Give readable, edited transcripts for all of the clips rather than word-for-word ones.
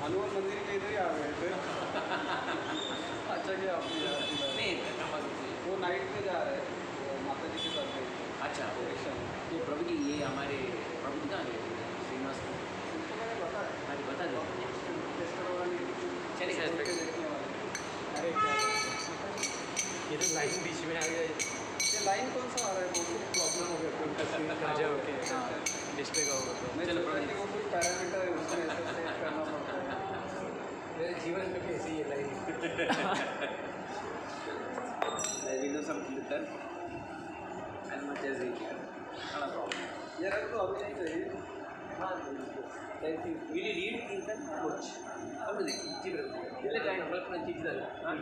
हनुमान मंदिर के इधर ही आ गए थे। अच्छा क्या आपने याद दिलाया। नहीं कहाँ से? वो नाइट में जा रहे हैं, वो माता जी के साथ गए थे। अच्छा रिक्शा में। तो प्रभु जी ये हमारे प्रभु जी कहाँ गए थे? श्रीनिवास को उनको मैंने बताया। अरे बता दो टेस्टर वाला नहीं, चलेगा खोल के देखने वाले। अरे क्या ये तो लाइन बीच में आ गया। ये लाइन कौन सा आ रहा है, वो कुछ प्रॉब्लम हो गया फिर उनका screen खराब अच्छा हो ओके गया। हाँ डिस्प्ले का होगा तो मैं चलो, सोचा कि वो कुछ पैरामीटर है, उसमें ऐसे सेट करना पड़ता है। मेरे जीवन में भी ऐसी ही है line. I will do some filter as much as we can. Not a problem. ये रख तो अभी नहीं चाहिए। हाँ thank you will you lead Kirtan? कुछ अब देखिए जी बिल्कुल ये टाइम पर अपना चीज डाल हाँ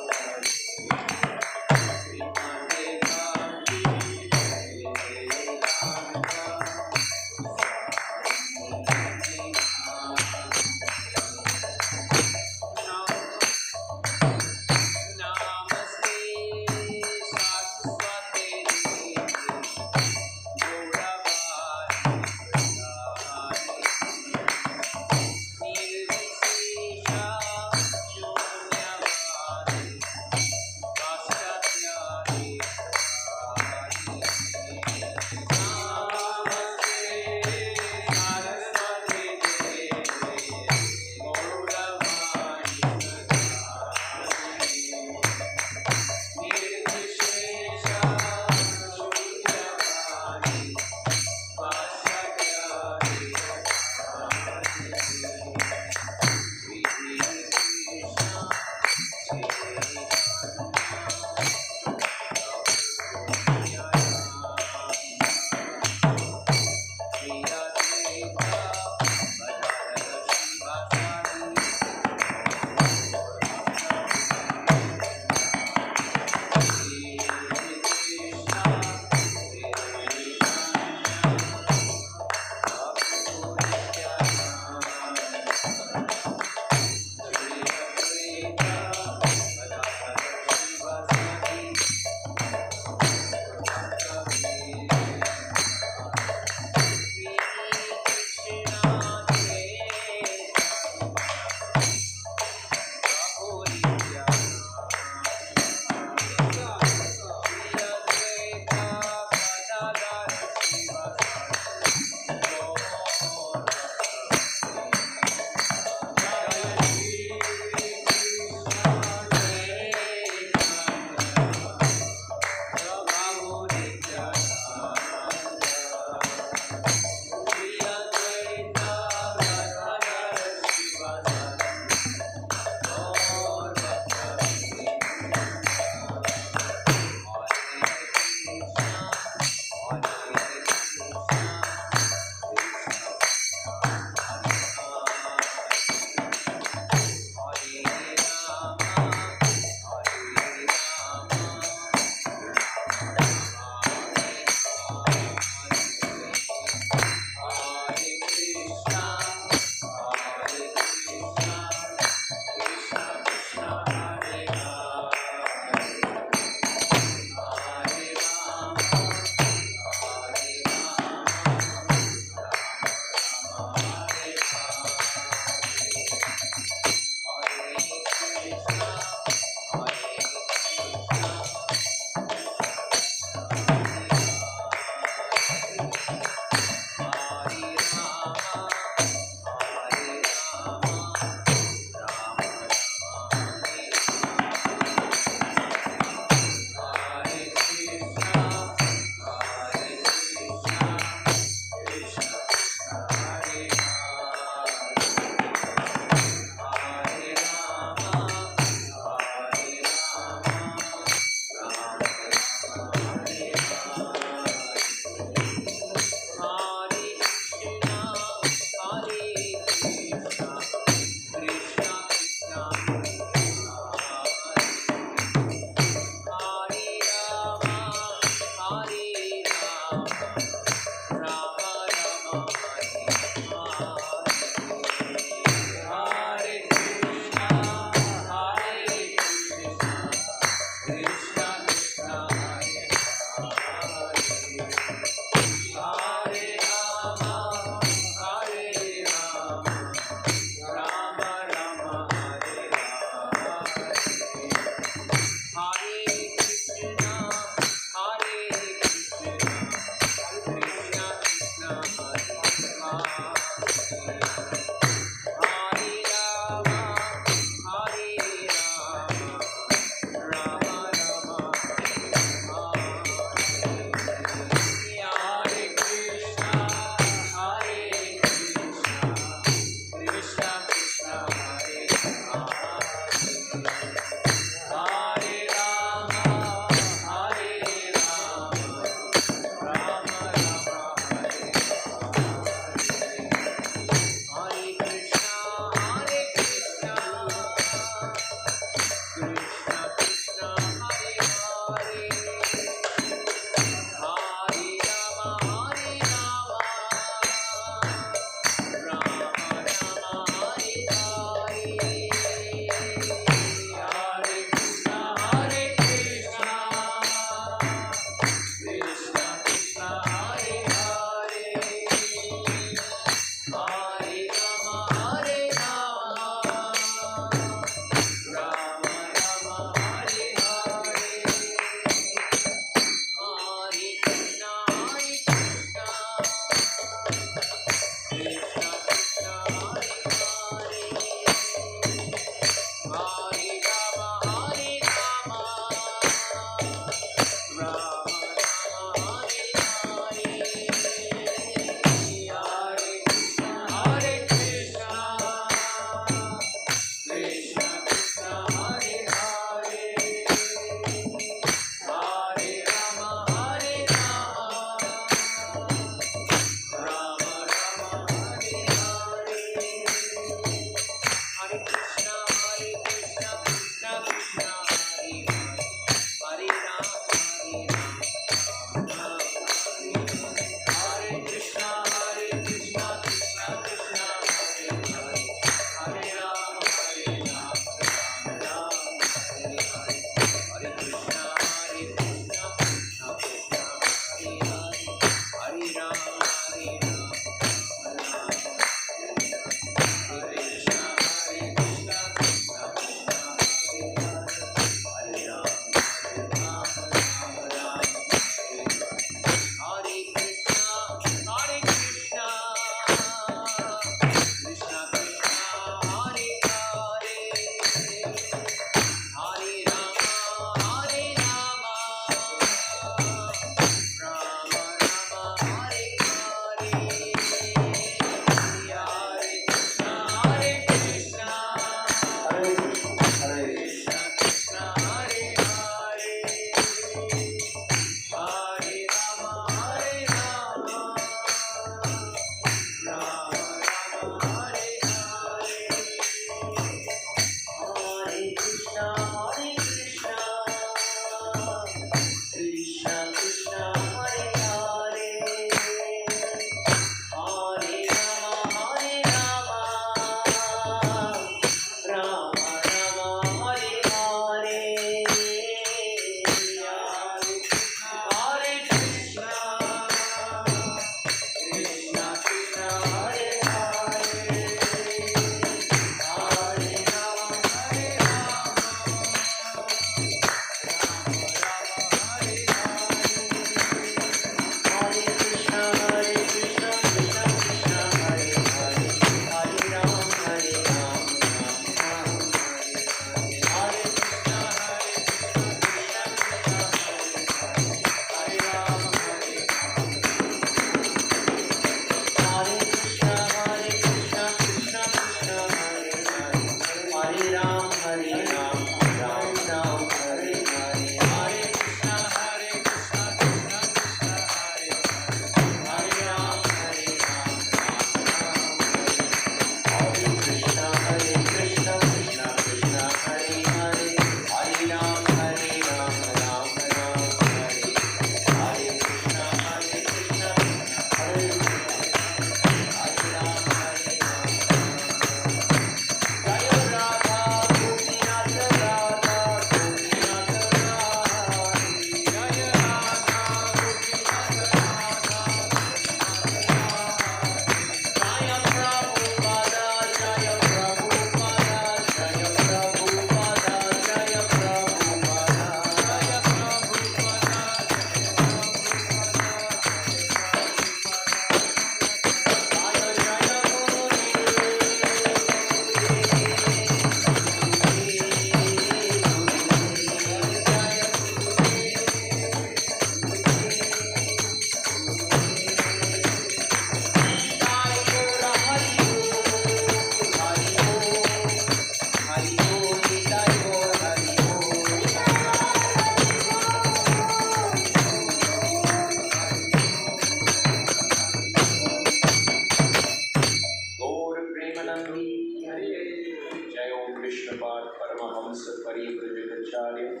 Paramahamsa Parivrajacharya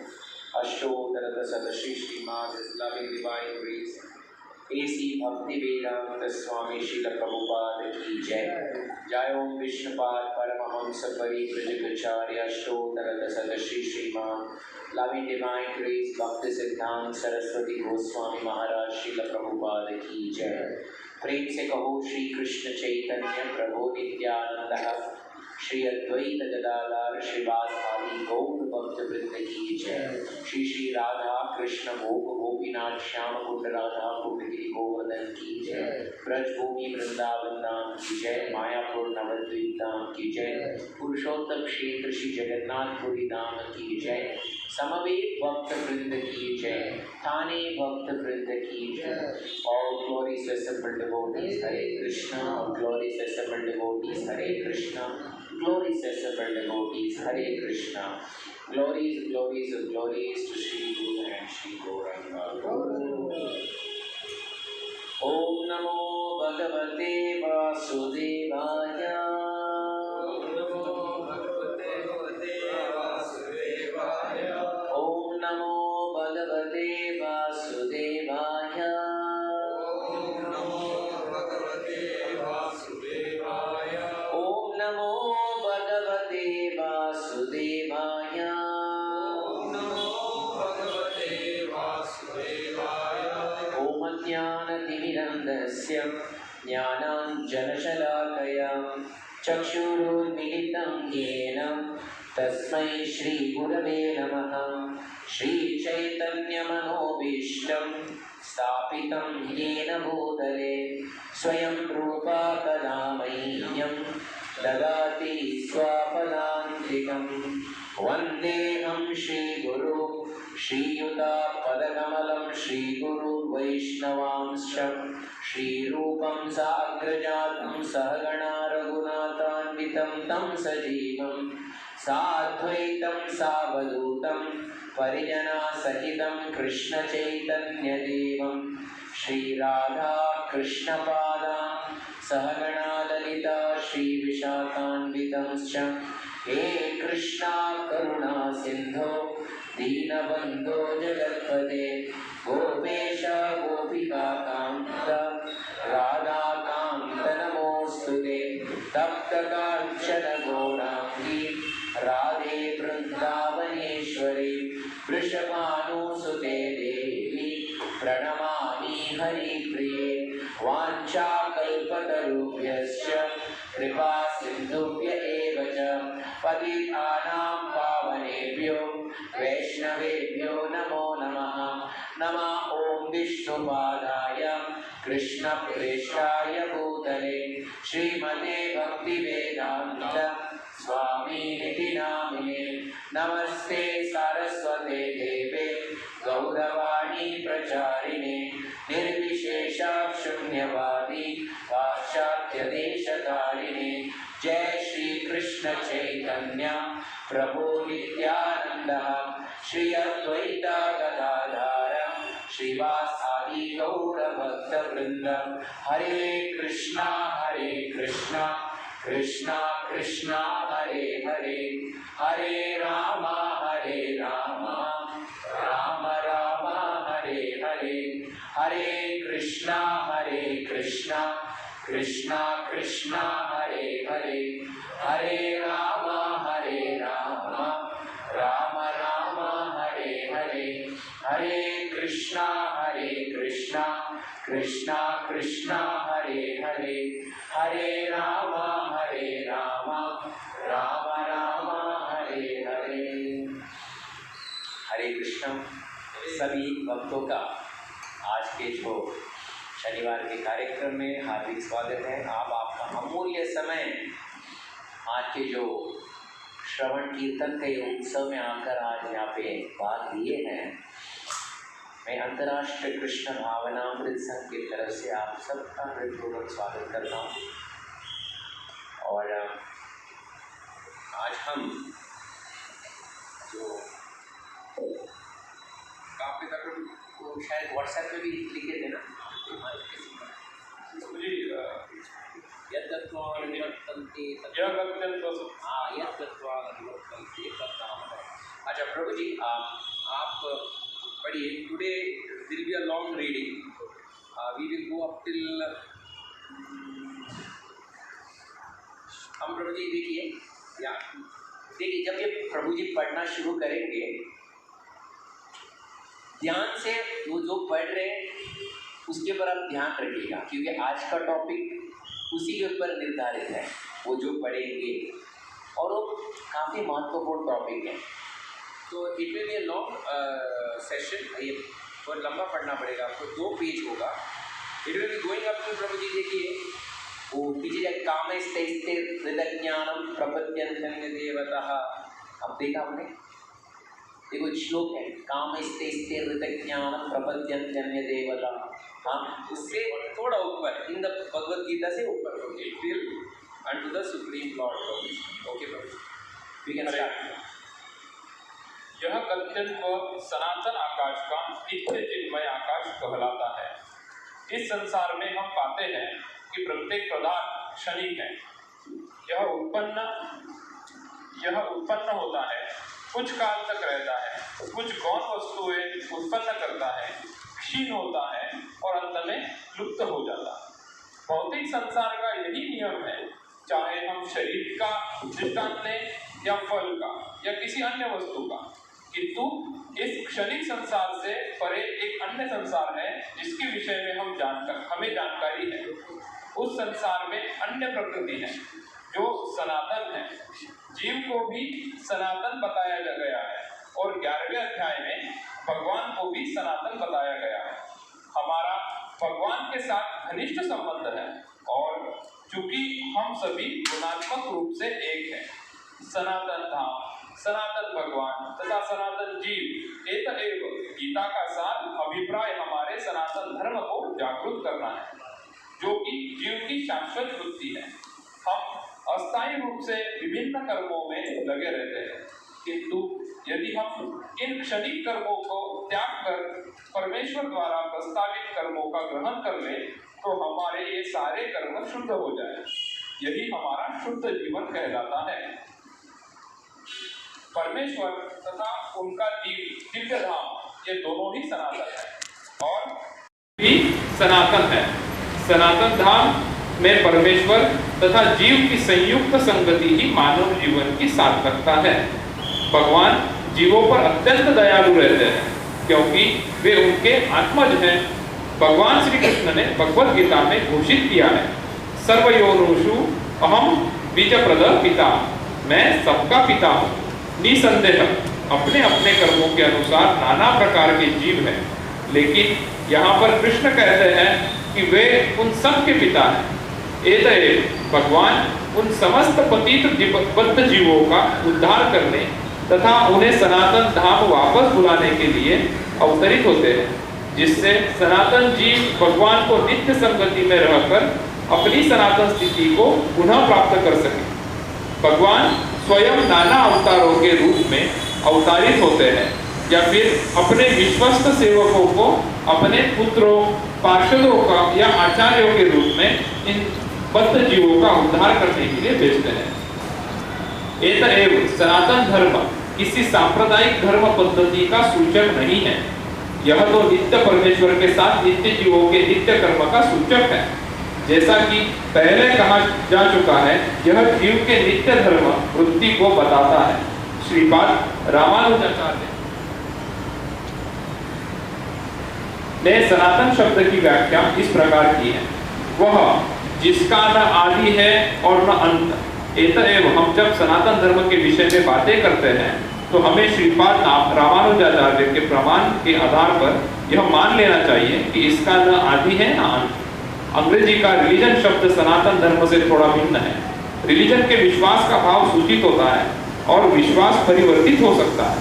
Ashtodharata Srimad His loving divine grace A.C. Bhaktivedanta Swami Srila Prabhupada ki Jai. Jai Om Vishnupad Paramahamsa Parivrajacharya Ashtodharata Srimad loving divine grace Bhakti Siddhanta Saraswati Goswami Maharaj Srila Prabhupada ki Jai. प्रेम से कहो श्री कृष्ण चैतन्य प्रभु नित्यानंद श्री अद्वैत गदाधर श्रीवासादि गौर भक्त वृंद की जय। श्री श्री राधा कृष्ण गोप गोपीनाथ श्याम कुंड राधा कुंड गिरि गोवर्धन की जय। ब्रजभूमि वृंदावन धाम की जय। मायापुर नवद्वीप धाम की जय। पुरुषोत्तम क्षेत्र श्री जगन्नाथपुरी धाम की जय। समवेत भक्त वृंद की जय। थाने भक्त वृंद की जय। All glories assembled devotees, Hare Krishna. All glories assembled devotees, Hare Krishna. Glories assembled devotees, Hare Krishna. Glories, glories, glories to Shri Guru and Shri Gauranga. Om Namo Bhagavate Vasudevaya. Om Namo Bhagavate Vasudevaya. Om Namo Bhagavate Vasudevaya. Om Namo Bhagavate Vasudevaya. Om Namo Bhagavate Vasudevaya. Om Namo Bhagavate Vasudevaya. Om Jnanatimirandasya Jnananjanashalakaya Chakshurunmilitam Yena Tasmai Shri Gurave Namaha. Shri Chaitanya Manobishtam Stapitam Yena Bhutale Swayam Rupa Kadamayyam Dadati Swapadantikam Vandeham Shri Guru Shri Yuta Padakamalam Shri Guru Vaishnavamscha Shri Rupam Sagrajatam Sahagana Raghunatanvitam Tam Sajivam Sadvaitam Savadutam Parijana Sahitam Krishna Chaitanya Devam Shri Radha Krishna Pada Sahagana Lalita Shri Vishakanvitamscha He Krishna Karuna Sindho Deenabandho Jagatpate Gopesha Gopika Kanta Radha Kanta Namostute Tapta Kanchana Gaurangi Radhe Vrindavaneshwari Vrishabhanusute Devi Pranamami Hari Priye Vancha Kalpatarubhyascha Kripa Sindhubhya Evacha Patitanam Pavanebhyo Vaishnavebhyo Namo Namaha. Nama Om Vishnupadaya Krishna Preshaya Bhutale Srimate Bhaktivedanta Swami Niti Namine Namaste Saraswate Deve Gauravani Pracharine Nirvishesha Shunyavadi Paschatya Deshatarine. Jai Shri Krishna Chaitanya Prabhu Nityananda Shri Advaita Gadadhara Srivasadi Gaura Bhakta Vrinda. Hare Krishna Krishna Krishna Hare Hare Hare Rama Rama Rama Hare Hare Hare Krishna Krishna Krishna Hare Hare Hare Rama Rama Rama Hare Hare Hare Krishna Krishna Krishna Hare Hare Hare Rama Rama Rama Hare Hare. हरे कृष्ण। सभी भक्तों का आज के जो शनिवार के कार्यक्रम में हार्दिक स्वागत है। आप आपका अमूल्य समय आज के जो श्रवण कीर्तन के उत्सव में आकर आज यहाँ पे भाग लिए हैं। मैं अंतर्राष्ट्रीय कृष्ण भावनामृत संघ की तरफ से आप सबका हृदयपूर्वक स्वागत करता हूँ। और आज हम जो काफ़ी वो शायद व्हाट्सएप पे भी लिखे थे ना, यद्गत्वा निवर्तन्ते हाँ यद्गत्वा निवर्तन्ते तद्धाम अच्छा प्रभु जी, आप पढ़िए. Today there will be a long reading. We will go up till. हम प्रभु जी देखिए, या देखिए, जब ये प्रभु जी पढ़ना शुरू करेंगे, ध्यान से जो पढ़ रहे हैं उसके ऊपर आप ध्यान रखिएगा, क्योंकि आज का टॉपिक उसी के ऊपर निर्धारित है. वो जो पढ़ेंगे, और वो काफ़ी महत्वपूर्ण टॉपिक है. तो it will be a long session. ये बहुत लंबा पढ़ना पड़ेगा आपको. 2 पेज होगा. It will be going up to, Prabhu ji देखिए, वो पीछे कामैस्तैस्ते हृदज्ञानम प्रपद्यन्ते देवतः. अब देखा हमने, देखो श्लोक है, कामैस्तैस्ते हृदज्ञानम प्रपद्यन्ते देवतः. हाँ, उससे थोड़ा ऊपर, इन द भगवद गीता से ऊपर, it will unto the supreme lord. Okay brother, we can start. यह कथन को सनातन आकाश का नित्य चिन्मय आकाश कहलाता है. इस संसार में हम पाते हैं कि प्रत्येक पदार्थ क्षणिक है. यह उत्पन्न होता है, कुछ काल तक रहता है, कुछ गौण वस्तुएं उत्पन्न करता है, क्षीण होता है और अंत में लुप्त हो जाता है. भौतिक संसार का यही नियम है. चाहे हम शरीर का दृष्टांत लें या फल का या किसी अन्य वस्तु का, किंतु इस क्षणिक संसार से परे एक अन्य संसार है जिसके विषय में हमें जानकारी है. उस संसार में अन्य प्रकृति है जो सनातन है. जीव को भी सनातन बताया गया है और 11वें अध्याय में भगवान को भी सनातन बताया गया है. हमारा भगवान के साथ घनिष्ठ संबंध है और चूंकि हम सभी गुणात्मक रूप से एक हैं, सनातन धाम, सनातन भगवान तथा सनातन जीव एतएव गीता का सार अभिप्राय हमारे सनातन धर्म को जागरूक करना है, जो कि जीव की शाश्वत वृत्ति है. हम अस्थायी रूप से विभिन्न कर्मों में लगे रहते हैं, किंतु यदि हम इन क्षणिक कर्मों को त्याग कर परमेश्वर द्वारा प्रस्तावित कर्मों का ग्रहण कर लें तो हमारे ये सारे कर्म शुद्ध हो जाए. यही हमारा शुद्ध जीवन कहलाता है. परमेश्वर तथा उनका दिव्य धाम, ये दोनों ही सनातन है और भी सनातन है. सनातन धाम में परमेश्वर तथा जीव की संयुक्त संगति ही मानव जीवन की सार्थकता है. भगवान जीवों पर अत्यंत दयालु रहते हैं क्योंकि वे उनके आत्मज हैं. भगवान श्री कृष्ण ने भगवद गीता में घोषित किया है, सर्वयोनिषु अहम बीजप्रद पिता. मैं सबका पिता हूँ. निसंदेह अपने अपने कर्मों के अनुसार नाना प्रकार के जीव हैं, लेकिन यहाँ पर कृष्ण कहते हैं कि वे उन सब के पिता हैं. एतएव भगवान उन समस्त पतित बद्ध जीवों का उद्धार करने तथा उन्हें सनातन धाम वापस बुलाने के लिए अवतरित होते हैं, जिससे सनातन जीव भगवान को नित्य संगति में रहकर अपनी सनातन स्थिति को पुनः प्राप्त कर सके. भगवान स्वयं नाना अवतारों के रूप में अवतारित होते हैं या फिर अपने विश्वस्त सेवकों को अपने पुत्रों, पार्षदों का या आचार्यों के रूप में इन बद्ध जीवों का उद्धार करने के लिए भेजते हैं. एतएव सनातन धर्म किसी सांप्रदायिक धर्म पद्धति का सूचक नहीं है. यह तो नित्य परमेश्वर के साथ नित्य जीवों के नित्य कर्म का सूचक है. जैसा कि पहले कहा जा चुका है, यह जीव के नित्य धर्म वृत्ति को बताता है. श्रीपाद रामानुजाचार्य ने सनातन शब्द की व्याख्या इस प्रकार की है, वह जिसका न आदि है और न अंत. एतएव हम जब सनातन धर्म के विषय में बातें करते हैं तो हमें श्रीपाद रामानुजाचार्य के प्रमाण के आधार पर यह मान लेना चाहिए कि इसका न आदि है न अंत. अंग्रेजी का रिलीजन शब्द सनातन धर्म से थोड़ा भिन्न है. रिलीजन के विश्वास का भाव सूचित होता है और विश्वास परिवर्तित हो सकता है.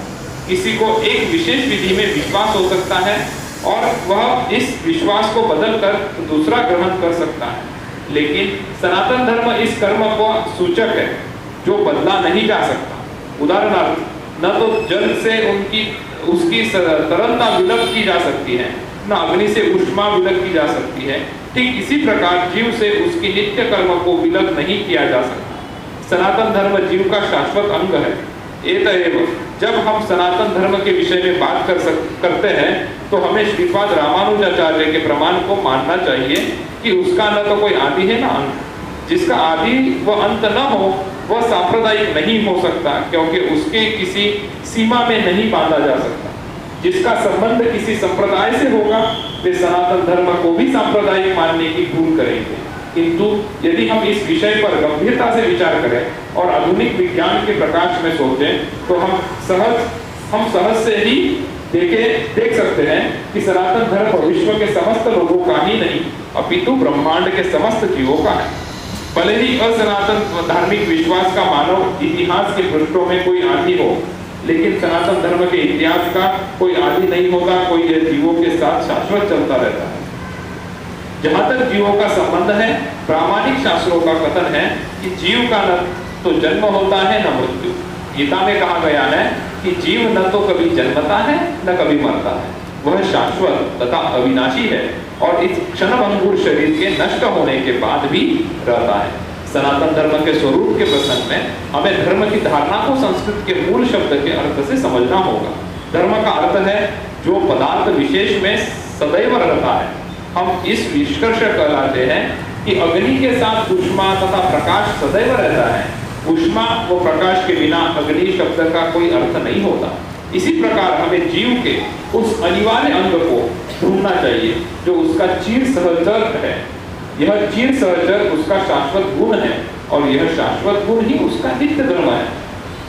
किसी को एक विशेष विधि में विश्वास हो सकता है और वह इस विश्वास को बदलकर दूसरा ग्रहण कर सकता है, लेकिन सनातन धर्म इस कर्म का सूचक है जो बदला नहीं जा सकता. उदाहरणार्थ, न तो जल से उसकी तरलता विलग की जा सकती है, न अग्नि से ऊष्मा विलग की जा सकती है. ठीक इसी प्रकार जीव से उसकी नित्य कर्म को विलग नहीं किया जा सकता. सनातन धर्म जीव का शाश्वत अंग है. एतएव जब हम सनातन धर्म के विषय में बात करते हैं तो हमें श्रीपाद रामानुजाचार्य के प्रमाण को मानना चाहिए कि उसका न तो कोई आदि है ना अंत। जिसका आदि व अंत न हो वह सांप्रदायिक नहीं हो सकता, क्योंकि उसके किसी सीमा में नहीं बांधा जा सकता। जिसका संबंध किसी संप्रदाय से होगा वे सनातन धर्म को भी सांप्रदायिक मानने की भूल करेंगे। किंतु यदि हम इस विषय पर गंभीरता से विचार करें और आधुनिक विज्ञान के प्रकाश में सोचें तो हम सहज से ही देख सकते हैं कि सनातन धर्म विश्व के समस्त लोगों का ही नहीं अपितु ब्रह्मांड के समस्त जीवों का है। भले ही असनातन धार्मिक विश्वास का मानव इतिहास के पृष्ठों में कोई आदि हो, लेकिन सनातन धर्म के इतिहास का कोई आदि नहीं होता। कोई यह जीवों के साथ शाश्वत चलता रहता है। जहां तक जीवों का संबंध है, प्रामाणिक शास्त्रों का कथन है कि जीव का न तो जन्म होता है न मृत्यु। गीता में कहा गया है कि जीव न तो कभी जन्मता है न कभी मरता है, वह शाश्वत तथा अविनाशी है और इस क्षणभंगुर शरीर के नष्ट होने के बाद भी रहता है। सनातन धर्म के स्वरूप के प्रसंग में हमें धर्म की धारणा को संस्कृत के मूल शब्द के अर्थ से समझना होगा। धर्म का अर्थ है जो पदार्थ विशेष में सदैव रहता है। हम इस निष्कर्ष पर आते हैं कि अग्नि के साथ ऊष्मा तथा प्रकाश सदैव रहता है। ऊष्मा व प्रकाश के बिना अग्नि शब्द का कोई अर्थ नहीं होता। इसी प्रकार हमें जीव के उस अनिवार्य अंग को ढूंढना चाहिए जो उसका चिर सहचर है। यह चिर सहचर उसका शाश्वत गुण है और यह शाश्वत गुण ही उसका नित्य धर्म है।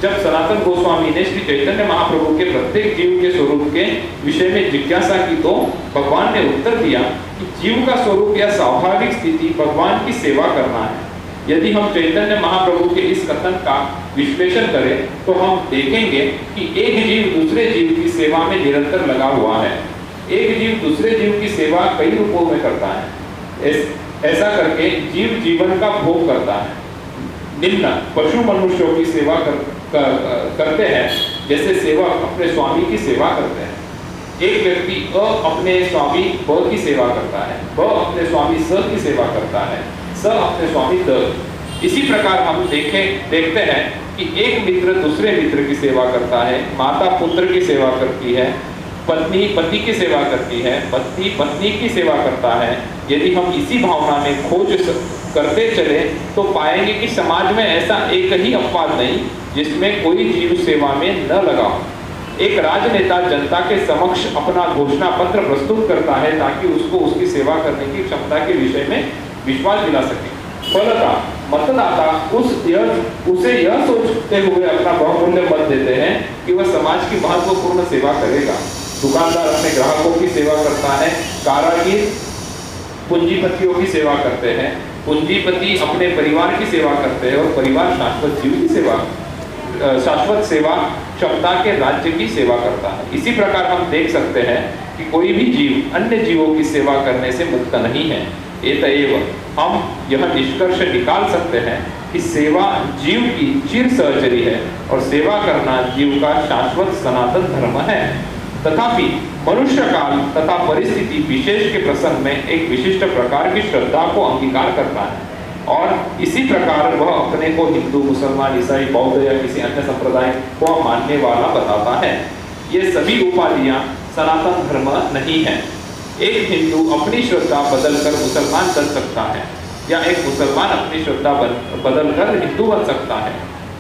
जब सनातन गोस्वामी ने श्री चैतन्य महाप्रभु के प्रत्येक जीव के स्वरूप के विषय में जिज्ञासा की तो भगवान ने उत्तर दिया कि जीव का स्वरूप या स्वाभाविक स्थिति भगवान की सेवा करना है। यदि हम चैतन्य महाप्रभु के इस कथन का विश्लेषण करें तो हम देखेंगे कि एक जीव दूसरे जीव की सेवा में निरंतर लगा हुआ है। एक जीव दूसरे जीव की सेवा कई रूपों में करता है। ऐसा करके जीव जीवन का भोग करता है। निम्न पशु मनुष्यों की सेवा करते हैं, जैसे सेवक अपने स्वामी की सेवा करते हैं। एक व्यक्ति अपने स्वामी ब की सेवा करता है, ब अपने स्वामी स की सेवा करता है, स अपने स्वामी द। इसी प्रकार हम देखते हैं कि एक मित्र दूसरे मित्र की सेवा करता है, माता पुत्र की सेवा करती है, पत्नी पति की सेवा करती है, पति पत्नी की सेवा करता है। यदि हम इसी भावना में खोज करते चले तो पाएंगे कि समाज में ऐसा एक ही अपवाद नहीं जिसमें कोई जीव सेवा में न लगा हो। एक राजनेता जनता के समक्ष अपना घोषणा पत्र प्रस्तुत करता है ताकि उसको उसकी सेवा करने की क्षमता के विषय में विश्वास दिला सके। फलतः मतदाता उसे यह सोचते हुए अपना बहुमूल्य मत देते हैं कि वह समाज की महत्वपूर्ण सेवा करेगा। दुकानदार अपने ग्राहकों की सेवा करता है, कारागिर पूंजीपतियों की सेवा करते हैं, पूंजीपति अपने परिवार की सेवा करते हैं और परिवार शाश्वत जीव की सेवा, शाश्वत सेवा क्षमता के राज्य की सेवा करता है। इसी प्रकार हम देख सकते हैं कि कोई भी जीव अन्य जीवों की सेवा करने से मुक्त नहीं है। एतएव हम यह निष्कर्ष निकाल सकते हैं कि सेवा जीव की चिर सहचरी है और सेवा करना जीव का शाश्वत सनातन धर्म है। तथापि मनुष्य काल तथा परिस्थिति विशेष के प्रसंग में एक विशिष्ट प्रकार की श्रद्धा को अंगीकार करता है और इसी प्रकार वह अपने को हिंदू, मुसलमान, ईसाई, बौद्ध या किसी अन्य संप्रदाय को मानने वाला बताता है। ये सभी उपाधियां सनातन धर्म नहीं है। एक हिंदू अपनी श्रद्धा बदलकर मुसलमान बन सकता है या एक मुसलमान अपनी श्रद्धा बदलकर हिंदू बन सकता है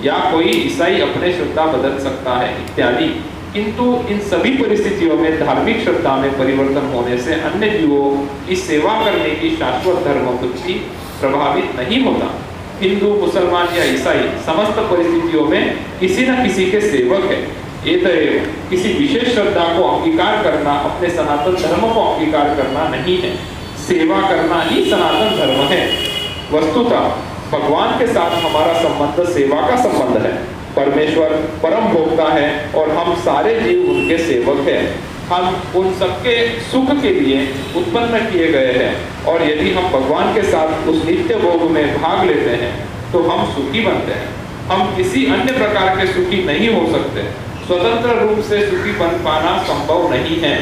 या कोई ईसाई अपनी श्रद्धा बदल सकता है इत्यादि। किंतु इन सभी परिस्थितियों में धार्मिक श्रद्धा में परिवर्तन होने से अन्य जीवों की सेवा करने की शाश्वत धर्म बुद्धि प्रभावित नहीं होता। हिंदू, मुसलमान या ईसाई समस्त परिस्थितियों में किसी न किसी के सेवक है। एतएव किसी विशेष श्रद्धा को अंगीकार करना अपने सनातन धर्म को अंगीकार करना नहीं है, सेवा करना ही सनातन धर्म है। वस्तुतः भगवान के साथ हमारा संबंध सेवा का संबंध है। परमेश्वर परम भोक्ता है और हम सारे जीव उनके सेवक हैं। हम उन सबके सुख के लिए उत्पन्न किए गए हैं और यदि हम भगवान के साथ उस नित्य भोग में भाग लेते हैं तो हम सुखी बनते हैं। हम किसी अन्य प्रकार के सुखी नहीं हो सकते। स्वतंत्र रूप से सुखी बन पाना संभव नहीं है।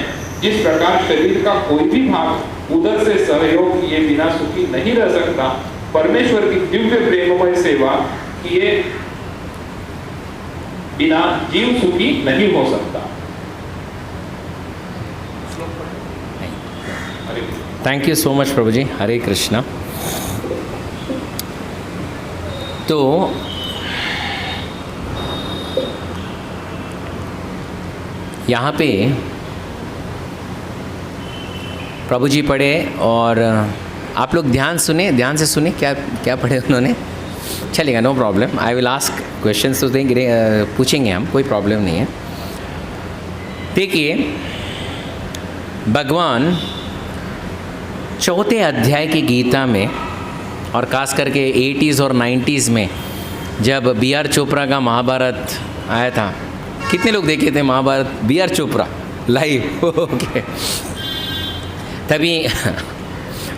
जिस प्रकार शरीर का कोई भी भाग उधर से सहयोग किए बिना सुखी नहीं रह सकता, परमेश्वर की दिव्य प्रेममय सेवा किए बिना जीव सुखी नहीं हो सकता। Hare Krishna. Thank you so much Prabhu ji. Hare Krishna. तो यहाँ पे प्रभु जी पढ़े और आप लोग ध्यान से सुने क्या क्या पढ़े उन्होंने। चलेगा, no problem. I will ask questions तो देंगे, पूछेंगे हम, कोई प्रॉब्लम नहीं है। देखिए, भगवान चौथे अध्याय की गीता में, और खास करके 80s और 90s में जब B.R. चोपड़ा का महाभारत आया था, कितने लोग देखे थे Mahabharat? B.R. Chopra live. Okay, तभी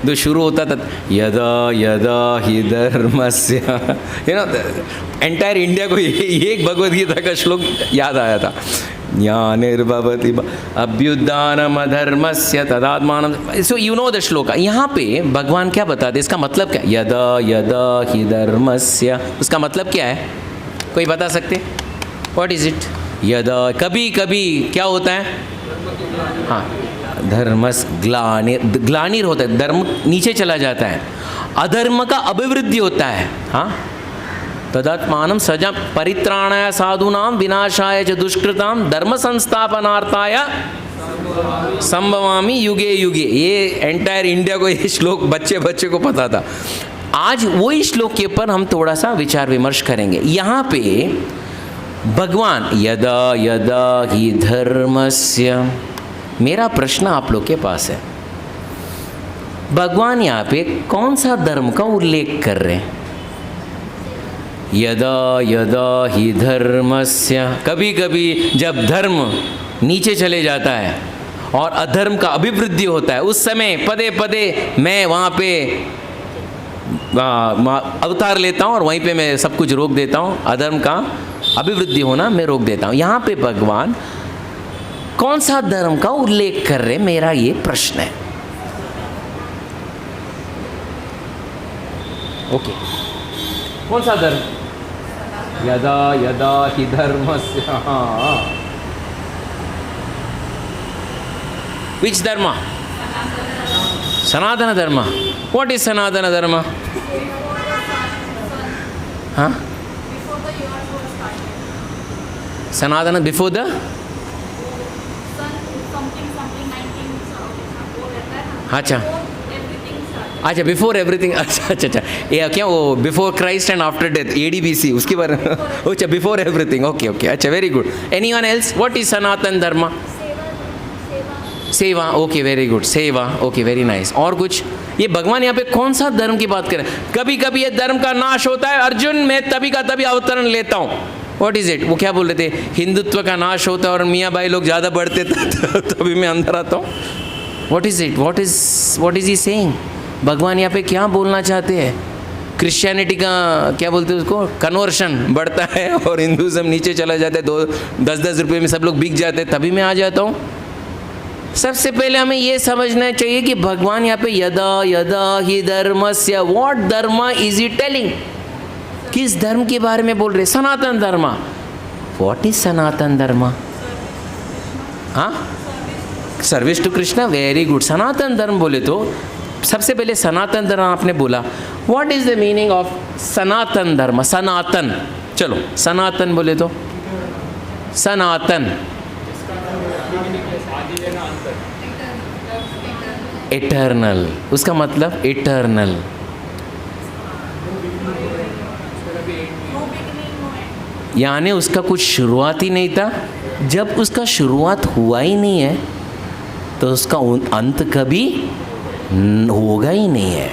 जो शुरू होता था, यदा यदा हि धर्मस्य, यू नो, एंटायर इंडिया को एक भगवद गीता का श्लोक याद आया था, ज्ञानिर्भवति अभ्युत्थानमधर्मस्य तदात्मानं। सो यू नो द श्लोक। यहाँ पे भगवान क्या बताते, इसका मतलब क्या? यदा यदा हि धर्मस्य, उसका मतलब क्या है? कोई बता सकते? What is it? यदा, कभी कभी क्या होता है? हाँ, धर्मस ग्लानिर होता है, धर्म नीचे चला जाता है, अधर्म का अभिवृद्धि होता है। हाँ, तदात्मानं सजा परित्राणाय साधूनां विनाशाय च दुष्कृतां धर्म संस्थापनार्थाय संभवामि युगे युगे। ये एंटायर इंडिया को ये श्लोक बच्चे को पता था। आज वही श्लोक के ऊपर हम थोड़ा सा विचार विमर्श करेंगे। यहाँ पे भगवान यदा यदा हि धर्मस्य, मेरा प्रश्न आप लोग के पास है, भगवान यहाँ पे कौन सा धर्म का उल्लेख कर रहे हैं? यदा यदा हि धर्मस्य, कभी कभी जब धर्म नीचे चले जाता है और अधर्म का अभिवृद्धि होता है, उस समय पदे पदे मैं वहाँ पे अवतार लेता हूँ और वहीं पे मैं सब कुछ रोक देता हूँ, अधर्म का अभिवृद्धि होना मैं रोक देता हूँ। यहाँ पे भगवान कौन सा धर्म का उल्लेख कर रहे, मेरा ये प्रश्न है। ओके, कौन सा धर्म? यदा यदा हि धर्मस्य, विच धर्म? सनातन धर्म। What is Sanatan Dharma? हाँ, सनातन बिफोर द अच्छा अच्छा, बिफोर एवरीथिंग। अच्छा, ये क्या वो before Christ and after death, ADBC, उसके बारे में? अच्छा, बिफोर एवरीथिंग। ओके, अच्छा, very good. Anyone else? What is Sanatan Dharma? Seva. Okay, very good, seva. Okay, very nice. और कुछ? ये भगवान यहाँ पे कौन सा धर्म की बात करें? कभी कभी ये धर्म का नाश होता है, अर्जुन मैं तभी का तभी अवतरण लेता हूँ। What is it? वो क्या बोल रहे थे? हिंदुत्व का नाश होता है और मियाँ भाई लोग ज़्यादा बढ़ते तभी मैं अंदर आता हूँ। What is it? What is he saying? भगवान यहाँ पे क्या बोलना चाहते हैं? क्रिश्चियनिटी का क्या बोलते हैं उसको, कन्वर्शन बढ़ता है और हिंदुज़म नीचे चला जाता है, 10-10 रुपये में सब लोग बिक जाते हैं, तभी मैं आ जाता हूँ। सबसे पहले हमें ये समझना चाहिए कि भगवान यहाँ पे यदा यदा हि धर्मस्य, व्हाट धर्म इज ही टेलिंग? किस धर्म के बारे में बोल रहे? सनातन धर्म। What is Sanatan Dharma? हाँ, service to Krishna. Very good. Sanatan Dharma बोले तो सबसे पहले सनातन धर्म आपने बोला, what is the meaning of Sanatan Dharma? Sanatan, चलो सनातन बोले तो सनातन, इटर्नल, उसका मतलब इटर्नल। यानी उसका कुछ शुरुआत ही नहीं था, जब उसका शुरुआत हुआ ही नहीं है तो उसका अंत कभी होगा ही नहीं है।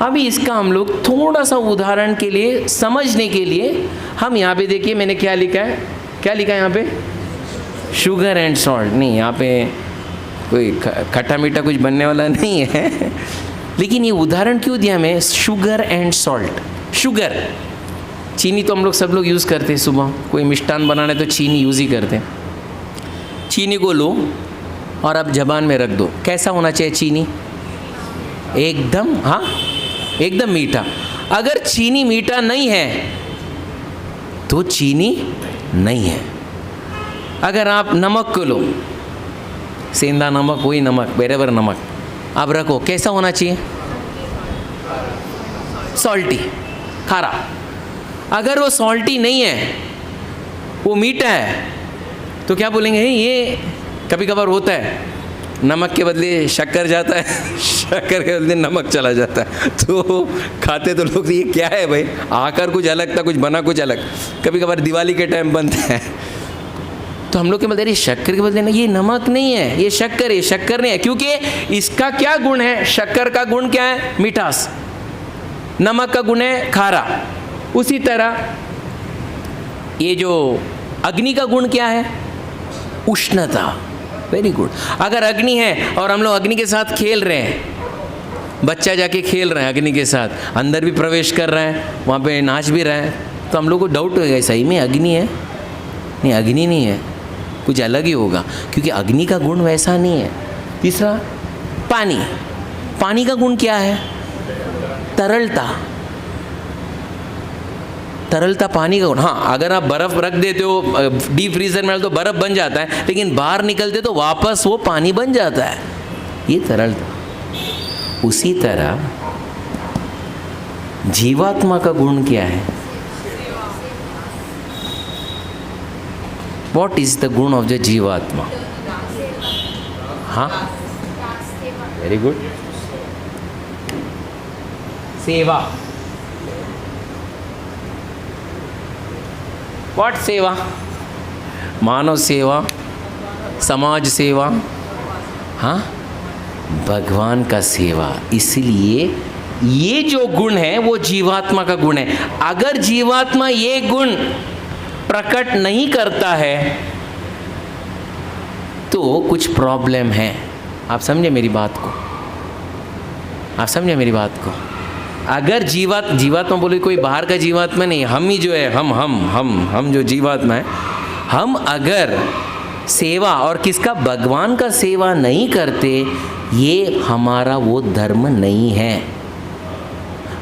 अभी इसका हम लोग थोड़ा सा उदाहरण के लिए समझने के लिए हम यहाँ पे देखिए, मैंने क्या लिखा है? क्या लिखा है यहाँ पे? Sugar and salt. नहीं, यहाँ पे कोई खट्टा मीठा कुछ बनने वाला नहीं है लेकिन ये उदाहरण क्यों दिया मैं? Sugar and salt. शुगर, चीनी तो हम लोग सब लोग यूज़ करते हैं, सुबह कोई मिष्ठान बनाना है तो चीनी यूज़ ही करते हैं। चीनी को लो और अब जबान में रख दो, कैसा होना चाहिए चीनी? एकदम, हाँ, एकदम मीठा। अगर चीनी मीठा नहीं है तो चीनी नहीं है। अगर आप नमक को लो, सेंधा नमक, वही नमक, बेरेबर नमक आप रखो, कैसा होना चाहिए? सॉल्टी, खारा। अगर वो सॉल्टी नहीं है, वो मीठा है, तो क्या बोलेंगे? ये कभी कभार होता है, नमक के बदले शक्कर जाता है, शक्कर के बदले नमक चला जाता है, तो खाते तो लोग ये क्या है भाई, आकर कुछ अलग था, कुछ बना कुछ अलग। कभी कभार दिवाली के टाइम बनता है, तो हम लोग के बोलते हैं शक्कर के बदले ये नमक नहीं है, ये शक्कर है, शक्कर नहीं है। क्योंकि इसका क्या गुण है? शक्कर का गुण क्या है? मिठास। नमक का गुण है खारा। उसी तरह ये जो अग्नि का गुण क्या है? उष्णता। Very good. अगर अग्नि है और हम लोग अग्नि के साथ खेल रहे हैं, बच्चा जाके खेल रहे हैं अग्नि के साथ, अंदर भी प्रवेश कर रहा है, वहाँ पे नाच भी रहा है, तो हम लोग को डाउट हो गया सही में अग्नि है? नहीं, अग्नि नहीं है, कुछ अलग ही होगा, क्योंकि अग्नि का गुण वैसा नहीं है। तीसरा पानी। पानी का गुण क्या है? तरलता। तरलता पानी का गुण। हाँ, अगर आप बर्फ़ रख देते हो डीप फ्रीजर में तो बर्फ़ बन जाता है, लेकिन बाहर निकलते तो वापस वो पानी बन जाता है, ये तरलता। उसी तरह जीवात्मा का गुण क्या है? What is the गुण of the जीवात्मा? हाँ, वेरी गुड। सेवा। What सेवा? मानव सेवा, समाज सेवा, हाँ, भगवान का सेवा। इसलिए ये जो गुण है वो जीवात्मा का गुण है। अगर जीवात्मा ये गुण प्रकट नहीं करता है तो कुछ प्रॉब्लम है। आप समझे मेरी बात को? आप समझे मेरी बात को? अगर जीवात्मा बोले कोई बाहर का जीवात्मा नहीं, हम ही जो है, हम जो जीवात्मा है, हम अगर सेवा और किसका? भगवान का सेवा नहीं करते, ये हमारा वो धर्म नहीं है।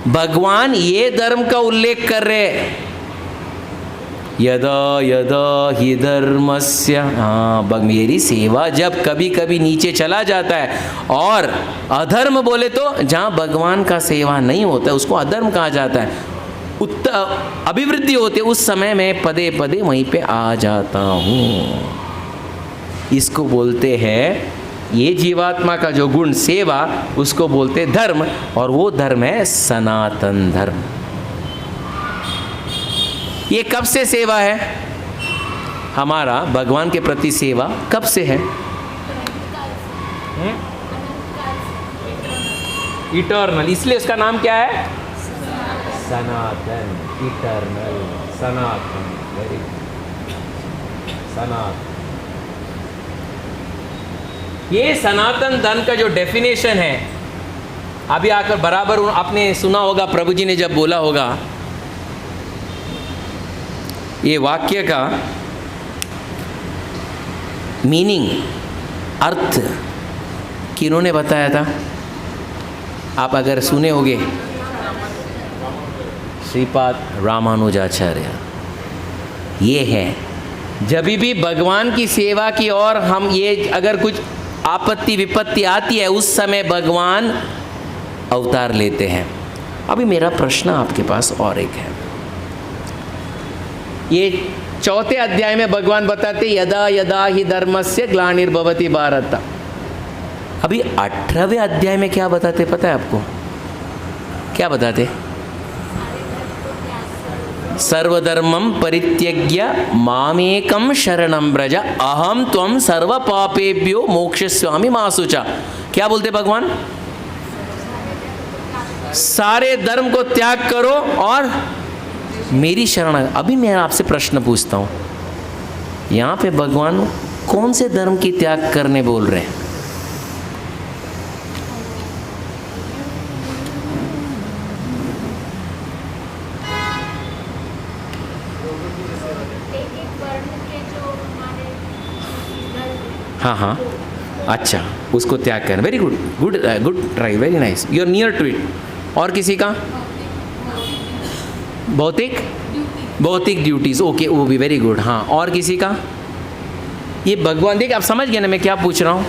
भगवान ये धर्म का उल्लेख कर रहे, यदा यदा हि धर्मस्य। हाँ, मेरी सेवा जब कभी कभी नीचे चला जाता है, और अधर्म बोले तो जहाँ भगवान का सेवा नहीं होता है उसको अधर्म कहा जाता है, अभिवृद्धि होती है, उस समय मैं पदे पदे वहीं पे आ जाता हूँ। इसको बोलते हैं, ये जीवात्मा का जो गुण सेवा, उसको बोलते धर्म, और वो धर्म है सनातन धर्म। ये कब से सेवा है? हमारा भगवान के प्रति सेवा कब से है? इटर्नल। इसलिए उसका नाम क्या है? सनातन। इटर्नल, सनातन। वेरी सनातन। ये सनातन धर्म का जो डेफिनेशन है, अभी आकर बराबर आपने सुना होगा, प्रभु जी ने जब बोला होगा, ये वाक्य का मीनिंग, अर्थ किन्होंने बताया था? आप अगर सुने होंगे, श्रीपाद रामानुजाचार्य। ये है, जब भी भगवान की सेवा की और हम ये अगर कुछ आपत्ति विपत्ति आती है, उस समय भगवान अवतार लेते हैं। अभी मेरा प्रश्न आपके पास और एक है। ये 4 अध्याय में भगवान बताते यदा यदा ही धर्मस्य ग्लानिर्भवति भारत। अभी 18वें अध्याय में क्या बताते पता है आपको? क्या बताते? सर्वधर्मं परित्यज्य मामेकं शरणं व्रज अहम त्वं सर्व पापेभ्यो मोक्षयिष्यामि मा शुचा। क्या बोलते भगवान? सारे धर्म को त्याग करो और मेरी शरण। अभी मैं आपसे प्रश्न पूछता हूँ, यहाँ पे भगवान कौन से धर्म की त्याग करने बोल रहे हैं? हाँ हाँ, अच्छा, उसको त्याग करना। Very good, good good try, very nice, you are near to it. और किसी का? भौतिक भौतिक ड्यूटीज़, ओके, वो भी वेरी गुड। हाँ, और किसी का? ये भगवान, देखिए आप समझ गए ना मैं क्या पूछ रहा हूँ।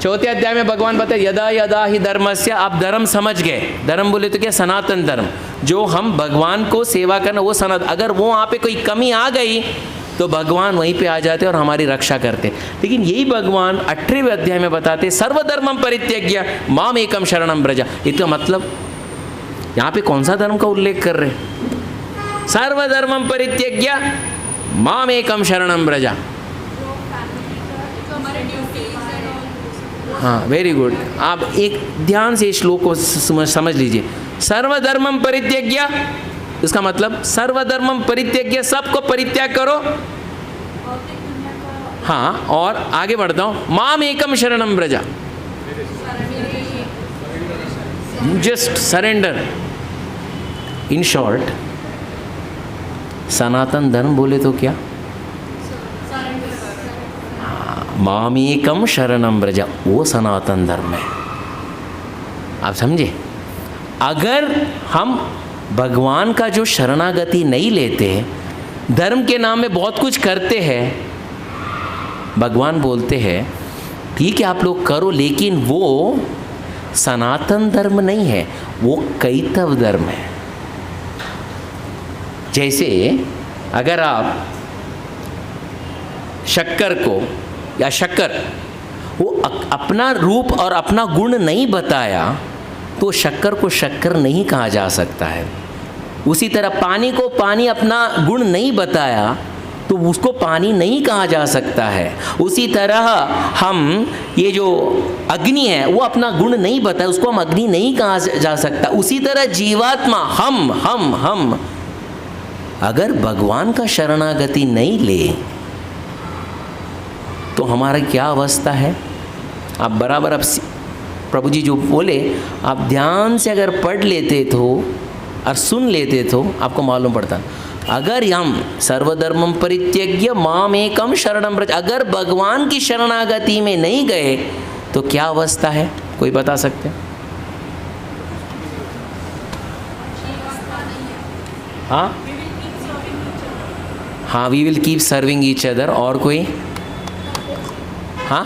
चौथे अध्याय में भगवान बताए यदा यदा ही धर्मस्य, आप धर्म समझ गए। धर्म बोले तो क्या? सनातन धर्म, जो हम भगवान को सेवा करना वो सनातन। अगर वो वहाँ पे कोई कमी आ गई तो भगवान वहीं पे आ जाते और हमारी रक्षा करते। लेकिन यही भगवान 18वें अध्याय में बताते सर्वधर्मम परित्यज्य माम एकम शरणम व्रज। इसका मतलब यहाँ पे कौन सा धर्म का उल्लेख कर रहे? सर्वधर्मम परित्यज्य माम एकम शरणम व्रज। हाँ, वेरी गुड। आप एक ध्यान से श्लोक को समझ लीजिए। सर्वधर्मम परित्यज्य, इसका मतलब सर्वधर्मम परित्यज्य, सबको परित्याग करो। हाँ, और आगे बढ़ता हूँ, माम एकम शरणम व्रज, just surrender. In short, Sanatan Dharma बोले तो क्या? मामेकम शरणम व्रज, वो सनातन धर्म है। आप समझे? अगर हम भगवान का जो शरणागति नहीं लेते, धर्म के नाम में बहुत कुछ करते हैं, भगवान बोलते हैं ठीक है आप लोग करो, लेकिन वो सनातन धर्म नहीं है, वो कैतव धर्म है। जैसे अगर आप शक्कर को या शक्कर वो अपना रूप और अपना गुण नहीं बताया तो शक्कर को शक्कर नहीं कहा जा सकता है। उसी तरह पानी को पानी अपना गुण नहीं बताया तो उसको पानी नहीं कहा जा सकता है। उसी तरह हम ये जो अग्नि है वो अपना गुण नहीं बताया, उसको हम अग्नि नहीं कहा जा सकता। उसी तरह जीवात्मा हम अगर भगवान का शरणागति नहीं ले तो हमारा क्या अवस्था है? आप बराबर अब प्रभु जी जो बोले आप ध्यान से अगर पढ़ लेते तो और सुन लेते तो आपको मालूम पड़ता। अगर हम सर्वधर्मम परित्यज्य माम एकम शरणम व्रज, अगर भगवान की शरणागति में नहीं गए तो क्या अवस्था है? कोई बता सकते हैं? हाँ, we will keep serving each other. और कोई? हाँ,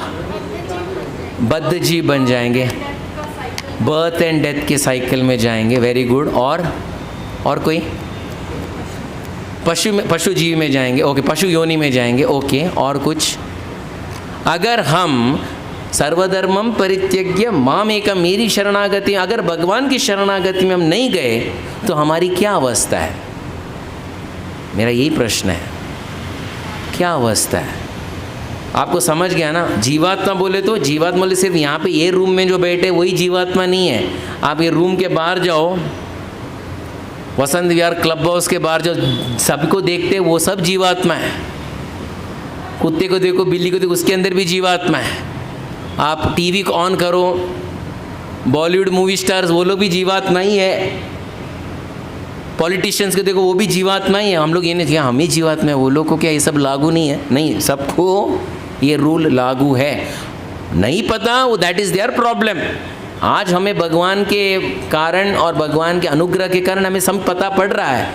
बद्ध जीव बन जाएंगे, बर्थ एंड डेथ के साइकिल में जाएंगे। Very good. और कोई? पशु जीव में जाएंगे। ओके, पशु योनि में जाएंगे। ओके, और कुछ? अगर हम सर्वधर्मम परित्यज्य माम एकम, मेरी शरणागति, अगर भगवान की शरणागति में हम नहीं गए तो हमारी क्या अवस्था है? मेरा यही प्रश्न है, क्या अवस्था है? आपको समझ गया ना? जीवात्मा बोले तो जीवात्मा बोले सिर्फ यहाँ पे ये रूम में जो बैठे वही जीवात्मा नहीं है। आप ये रूम के बाहर जाओ, वसंत विहार क्लब हाउस के बाहर जो सबको देखते वो सब जीवात्मा है। कुत्ते को देखो, बिल्ली को देखो, उसके अंदर भी जीवात्मा है। आप टीवी को ऑन करो, बॉलीवुड मूवी स्टार्स वो लोग भी जीवात्मा ही है। पॉलिटिशियंस को देखो, वो भी जीवात्मा ही है। हम लोग ये नहीं किया हम ही जीवात्मा है, वो लोग को क्या ये सब लागू नहीं है? नहीं, सबको ये रूल लागू है। नहीं पता, वो दैट इज़ देयर प्रॉब्लम। आज हमें भगवान के कारण और भगवान के अनुग्रह के कारण हमें सब पता पड़ रहा है।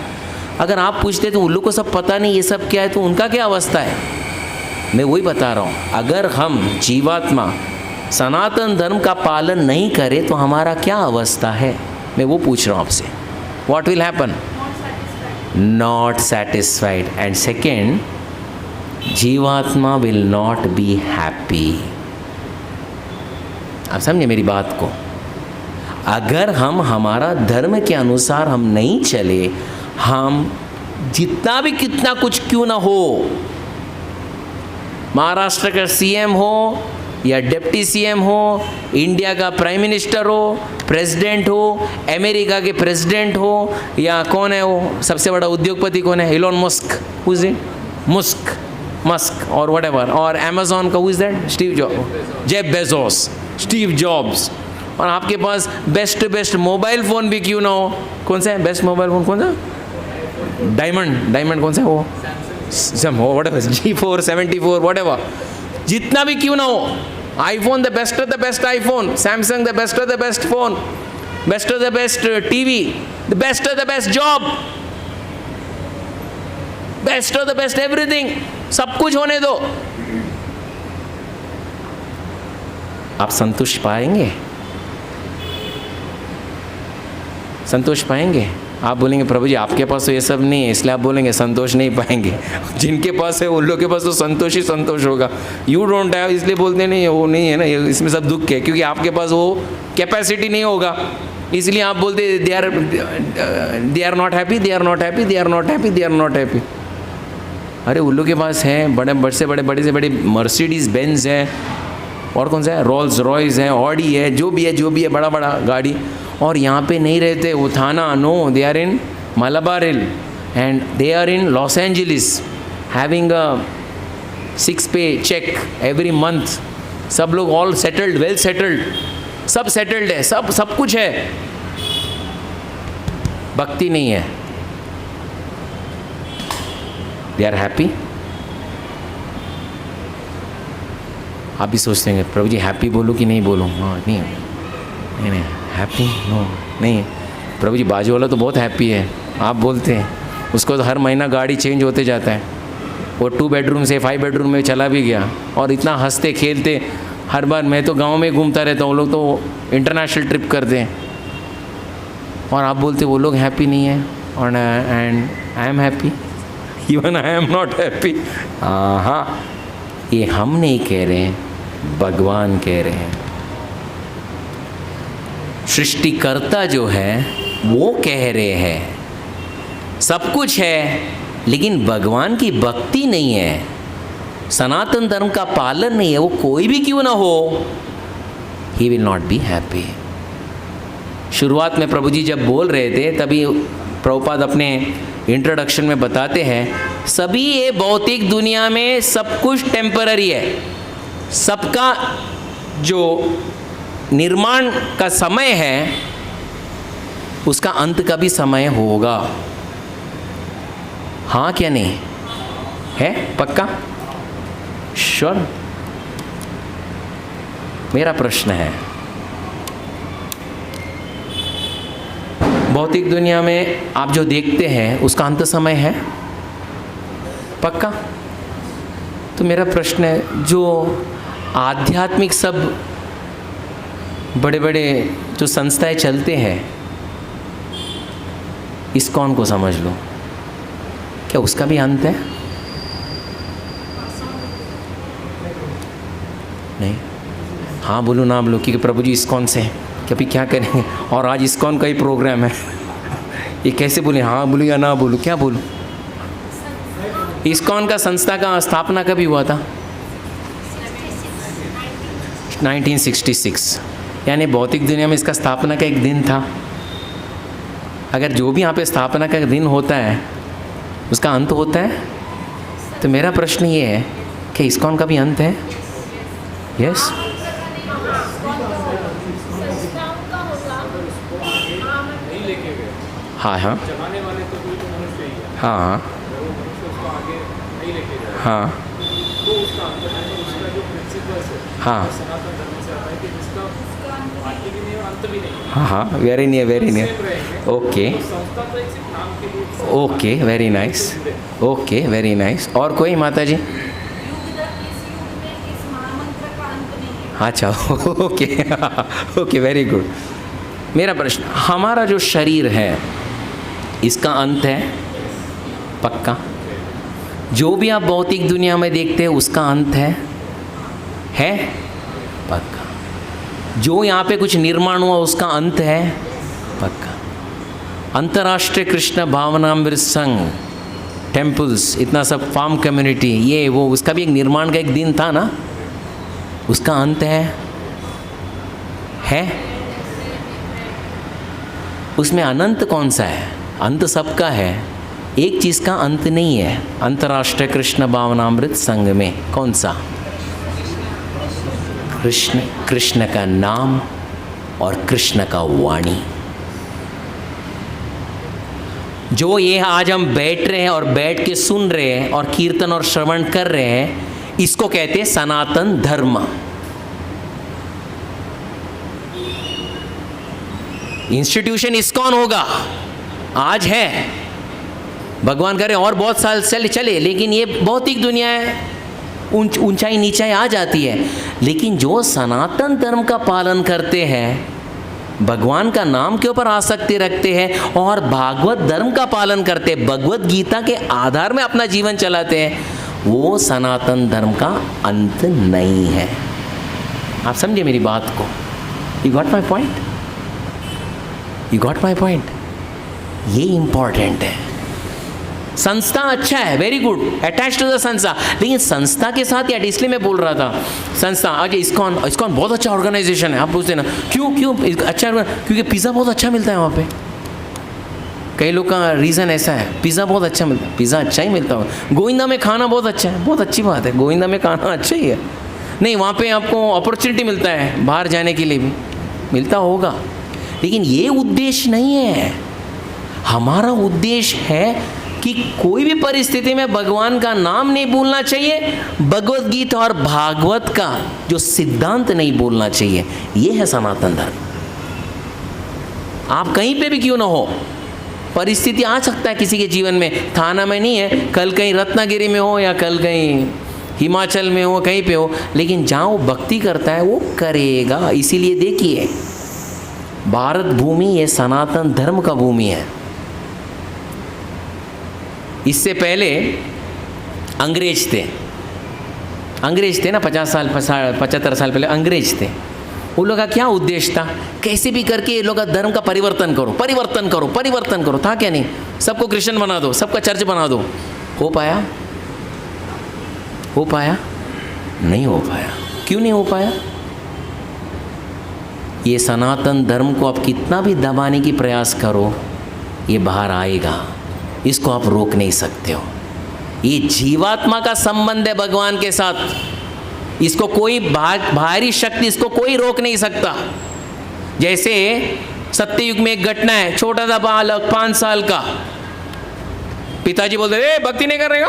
अगर आप पूछते तो उन लोग को सब पता नहीं ये सब क्या है, तो उनका क्या अवस्था है? मैं वही बता रहा हूँ, अगर हम जीवात्मा सनातन धर्म का पालन नहीं करें तो हमारा क्या अवस्था है? मैं वो पूछ रहा हूँ आपसे। What will happen? Not satisfied. And second, जीवात्मा will not be happy. आप समझे मेरी बात को? अगर हम हमारा धर्म के अनुसार हम नहीं चले, हम जितना भी कितना कुछ क्यों ना हो, महाराष्ट्र का सीएम हो या डिप्टी सीएम हो, इंडिया का प्राइम मिनिस्टर हो, प्रेसिडेंट हो, अमेरिका के प्रेसिडेंट हो, या कौन है वो सबसे बड़ा उद्योगपति कौन है? Elon Musk, who is it? Musk और वट एवर। और अमेजोन का who is that? Steve Jobs, Jeff Bezos, Steve Jobs. और आपके पास बेस्ट मोबाइल फ़ोन भी क्यों ना हो, कौन सा है बेस्ट मोबाइल फ़ोन? कौन सा? डायमंड कौन सा है वो? What ever, G4, 74, what ever, जितना भी क्यों ना हो। IPhone the best of the best iPhone, Samsung the best of the best phone, best of the best TV, the best of the best job. Best of the best everything, सब कुछ होने दो। आप संतोष पाएंगे? संतोष पाएंगे? आप बोलेंगे प्रभु जी आपके पास तो ये सब नहीं है, इसलिए आप बोलेंगे संतोष नहीं पाएंगे। जिनके पास है उन लोगों के पास तो संतोष ही संतोष होगा। यू डोंट हैव, इसलिए बोलते नहीं, वो नहीं है ना, इसमें सब दुख है, क्योंकि आपके पास वो कैपेसिटी नहीं होगा, इसलिए आप बोलते they are not happy, they are not happy, they are not happy, they are not happy. अरे उन लोगों के पास है बड़े से बड़े मर्सिडीज बेंज है, और कौन सा है, रोल्स रॉयस है, ऑडी है, जो भी है बड़ा गाड़ी, और यहाँ पे नहीं रहते। वो Thane, no, they are in Malabar Hill and they are in Los Angeles having a 6 pay cheque every month. सब लोग ऑल सेटल्ड, वेल सेटल्ड, सब सेटल्ड है, सब कुछ है, भक्ति नहीं है। They are happy? आप भी सोचते हैं प्रभु जी हैप्पी बोलूँ कि नहीं बोलूँ? हाँ, नहीं हैप्पी, नो नहीं। प्रभु जी बाजू वाला तो बहुत हैप्पी है, आप बोलते हैं, उसको तो हर महीना गाड़ी चेंज होते जाता है, वो 2 बेडरूम से 5 बेडरूम में चला भी गया, और इतना हंसते खेलते हर बार। मैं तो गांव में घूमता रहता हूँ, लोग तो इंटरनेशनल ट्रिप करते हैं, और आप बोलते वो लोग हैप्पी नहीं है, और and I am happy, even I am not happy. हाँ, ये हम नहीं कह रहे हैं, भगवान कह रहे हैं। सृष्टिकर्ता जो है वो कह रहे हैं सब कुछ है, लेकिन भगवान की भक्ति नहीं है, सनातन धर्म का पालन नहीं है, वो कोई भी क्यों ना हो, he will not be happy. शुरुआत में प्रभु जी जब बोल रहे थे, तभी प्रभुपाद अपने इंट्रोडक्शन में बताते हैं, सभी ये भौतिक दुनिया में सब कुछ टेम्पररी है, सबका जो निर्माण का समय है उसका अंत का भी समय होगा। हाँ क्या नहीं है? पक्का? श्योर? मेरा प्रश्न है, भौतिक दुनिया में आप जो देखते हैं उसका अंत समय है? पक्का? तो मेरा प्रश्न है, जो आध्यात्मिक सब बड़े बड़े जो संस्थाएं चलते हैं, इस्कॉन को समझ लो, क्या उसका भी अंत है? नहीं? हाँ बोलो ना बोलो, क्योंकि प्रभु जी इस्कॉन से कभी क्या करेंगे, और आज इस्कॉन का ही प्रोग्राम है। ये कैसे बोले, हाँ बोलूँ या ना बोलूँ, क्या बोलूँ? इस्कॉन का संस्था का स्थापना कभी हुआ था? 1966, यानी भौतिक दुनिया में इसका स्थापना का एक दिन था। अगर जो भी यहाँ पे स्थापना का दिन होता है उसका अंत होता है, तो मेरा प्रश्न ये है कि इस्कॉन का भी अंत है? यस? हाँ हाँ हाँ हाँ हाँ हाँ हाँ, very near, okay okay, very nice, okay very nice. और कोई माता जी? अच्छा, ओके ओके, वेरी गुड। मेरा प्रश्न, हमारा जो शरीर है इसका अंत है? पक्का? जो भी आप भौतिक दुनिया में देखते हैं उसका अंत है? पक्का? जो यहाँ पे कुछ निर्माण हुआ उसका अंत है? पक्का? अंतर्राष्ट्रीय कृष्ण भावनामृत संघ, टेम्पल्स, इतना सब फार्म कम्युनिटी, ये वो, उसका भी एक निर्माण का एक दिन था ना, उसका अंत है? उसमें अनंत कौन सा है? अंत सबका है, एक चीज़ का अंत नहीं है। अंतर्राष्ट्रीय कृष्ण भावनामृत संघ में कौन सा? कृष्ण का नाम और कृष्ण का वाणी। जो ये आज हम बैठ रहे हैं और बैठ के सुन रहे हैं और कीर्तन और श्रवण कर रहे हैं, इसको कहते हैं सनातन धर्म। इंस्टीट्यूशन इस्कॉन होगा, आज है, भगवान करे और बहुत साल चले, लेकिन ये भौतिक दुनिया है, ऊंचाई नीचाई आ जाती है। लेकिन जो सनातन धर्म का पालन करते हैं, भगवान का नाम के ऊपर आसक्ति रखते हैं और भागवत धर्म का पालन करते हैं, भगवत गीता के आधार में अपना जीवन चलाते हैं, वो सनातन धर्म का अंत नहीं है। आप समझे मेरी बात को? You got my point? You got my point? ये इंपॉर्टेंट है। संस्था अच्छा है, very good, attach to the संस्था, लेकिन संस्था के साथ यार, इसलिए मैं बोल रहा था संस्था। आज इस्कॉन बहुत अच्छा ऑर्गेनाइजेशन है। आप पूछते ना क्यों अच्छा? क्योंकि पिज़्ज़ा बहुत अच्छा मिलता है वहाँ पे। कई लोग का रीज़न ऐसा है, पिज़्ज़ा बहुत अच्छा मिलता है। पिज़्ज़ा अच्छा ही मिलता होगा। गोविंदा में खाना बहुत अच्छा है, बहुत अच्छी बात है, गोविंदा में खाना अच्छा ही है। नहीं, वहाँ पे आपको अपॉर्चुनिटी मिलता है बाहर जाने के लिए भी, मिलता होगा, लेकिन ये उद्देश्य नहीं है। हमारा उद्देश्य है कि कोई भी परिस्थिति में भगवान का नाम नहीं भूलना चाहिए, भगवत गीता और भागवत का जो सिद्धांत नहीं भूलना चाहिए। ये है सनातन धर्म। आप कहीं पे भी क्यों ना हो, परिस्थिति आ सकता है किसी के जीवन में, थाना में नहीं है, कल कहीं रत्नागिरी में हो या कल कहीं हिमाचल में हो, कहीं पे हो, लेकिन जहाँ वो भक्ति करता है वो करेगा। इसीलिए देखिए, भारत भूमि ये सनातन धर्म का भूमि है। इससे पहले अंग्रेज थे ना, 75 साल पहले अंग्रेज थे। उन लोगों का क्या उद्देश्य था? कैसे भी करके ये लोग का धर्म का परिवर्तन करो। था क्या? नहीं, सबको क्रिश्चियन बना दो, सबका चर्च बना दो। हो पाया? नहीं हो पाया। क्यों नहीं हो पाया? ये सनातन धर्म को आप कितना भी दबाने की प्रयास करो, ये बाहर आएगा, इसको आप रोक नहीं सकते हो। ये जीवात्मा का संबंध है भगवान के साथ, इसको कोई बाहरी शक्ति, इसको कोई रोक नहीं सकता। जैसे सत्ययुग में एक घटना है, छोटा सा बालक 5 साल का, पिताजी बोलते ए भक्ति नहीं कर रहेगा,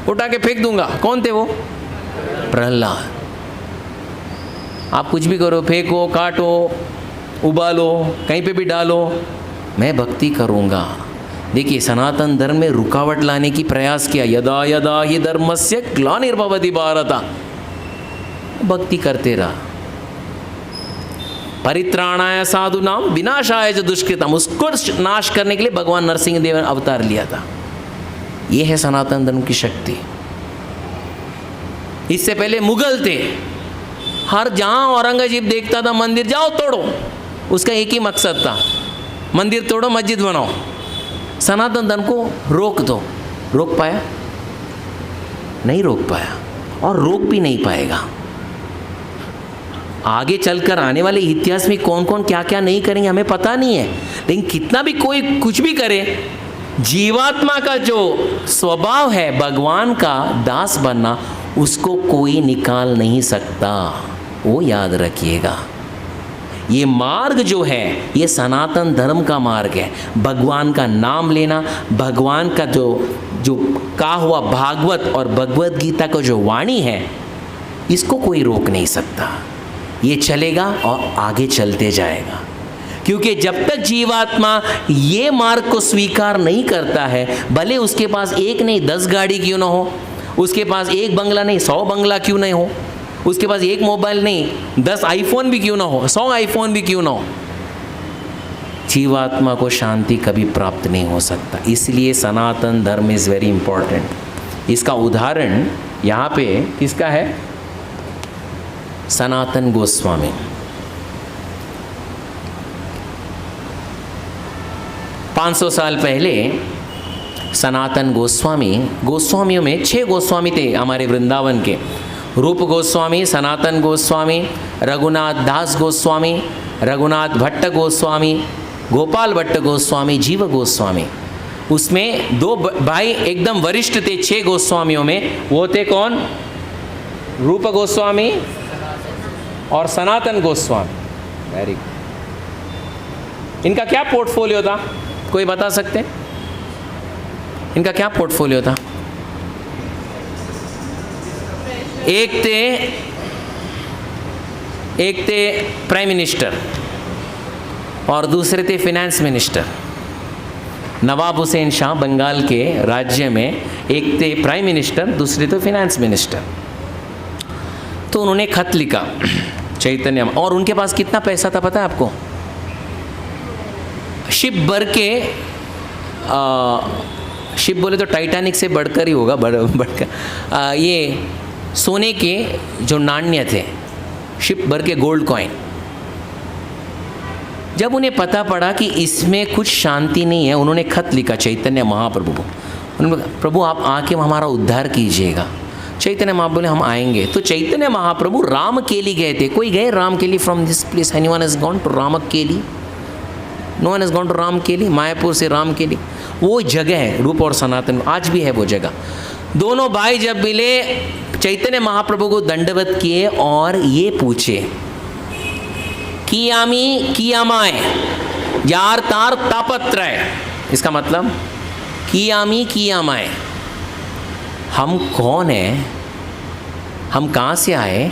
उठा के फेंक दूंगा। कौन थे वो? प्रहलाद। आप कुछ भी करो, फेंको, काटो, उबालो, कहीं पे भी डालो, मैं भक्ति करूँगा। देखिए, सनातन धर्म में रुकावट लाने की प्रयास किया। यदा यदा हि धर्मस्य ग्लानिर्भवति भारत, भक्ति करते रहा। परित्राणाय साधुनाम विनाशाय च दुष्कृतम, उसको नाश करने के लिए भगवान नरसिंह देव ने अवतार लिया था। ये है सनातन धर्म की शक्ति। इससे पहले मुगल थे, हर जहां औरंगजेब देखता था मंदिर जाओ तोड़ो, उसका एक ही मकसद था, मंदिर तोड़ो मस्जिद बनाओ। सनातन धर्म को रोक दो। रोक पाया? नहीं रोक पाया, और रोक भी नहीं पाएगा। आगे चलकर आने वाले इतिहास में कौन कौन क्या क्या नहीं करेंगे हमें पता नहीं है, लेकिन कितना भी कोई कुछ भी करे, जीवात्मा का जो स्वभाव है भगवान का दास बनना, उसको कोई निकाल नहीं सकता। वो याद रखिएगा। ये मार्ग जो है, ये सनातन धर्म का मार्ग है। भगवान का नाम लेना, भगवान का जो कहा हुआ भागवत और भगवत गीता का जो वाणी है, इसको कोई रोक नहीं सकता। ये चलेगा और आगे चलते जाएगा, क्योंकि जब तक जीवात्मा ये मार्ग को स्वीकार नहीं करता है, भले उसके पास एक नहीं 10 गाड़ी क्यों ना हो, उसके पास एक बंगला नहीं 100 बंगला क्यों नहीं हो, उसके पास एक मोबाइल नहीं 10 आईफोन भी क्यों ना हो, 100 आईफोन भी क्यों ना हो, जीवात्मा को शांति कभी प्राप्त नहीं हो सकता। इसलिए सनातन धर्म इज़ वेरी इंपॉर्टेंट। इसका उदाहरण यहाँ पे किसका है? सनातन गोस्वामी। पाँच 500 साल पहले सनातन गोस्वामियों में 6 गोस्वामी थे हमारे वृंदावन के। रूप गोस्वामी, सनातन गोस्वामी, रघुनाथ दास गोस्वामी, रघुनाथ भट्ट गोस्वामी, गोपाल भट्ट गोस्वामी, जीव गोस्वामी। उसमें 2 भाई एकदम वरिष्ठ थे 6 गोस्वामियों में। वो थे कौन? रूप गोस्वामी और सनातन गोस्वामी। Very good. इनका क्या पोर्टफोलियो था, कोई बता सकते? इनका क्या पोर्टफोलियो था? एक थे प्राइम मिनिस्टर और दूसरे थे फिनेंस मिनिस्टर। नवाब हुसैन शाह बंगाल के राज्य में एक थे प्राइम मिनिस्टर, दूसरे तो फिनेंस मिनिस्टर। तो उन्होंने खत लिखा चैतन्य, और उनके पास कितना पैसा था पता है आपको? शिप भर के शिप बोले तो टाइटैनिक से बढ़कर ही होगा, बढ़कर ये सोने के जो नाण्य थे, शिप भर के गोल्ड कॉइन। जब उन्हें पता पड़ा कि इसमें कुछ शांति नहीं है, उन्होंने खत लिखा चैतन्य महाप्रभु को। उन्होंने कहा, प्रभु आप आके हमारा उद्धार कीजिएगा। चैतन्य महाप्रभु बोले हम आएंगे। तो चैतन्य महाप्रभु रामकेली गए थे। कोई गए Ramkeli from this place? Anyone has gone to Ramkeli? No one has gone to Ramkeli. Mayapur से रामकेली वो जगह है, रूप और सनातन, आज भी है वो जगह। दोनों भाई जब मिले, चैतन्य महाप्रभु को दंडवत किए और ये पूछे, कियामी कियामाय यार तार तापत्रय। इसका मतलब कियामी कियामाय, हम कौन है, हम कहाँ से आए?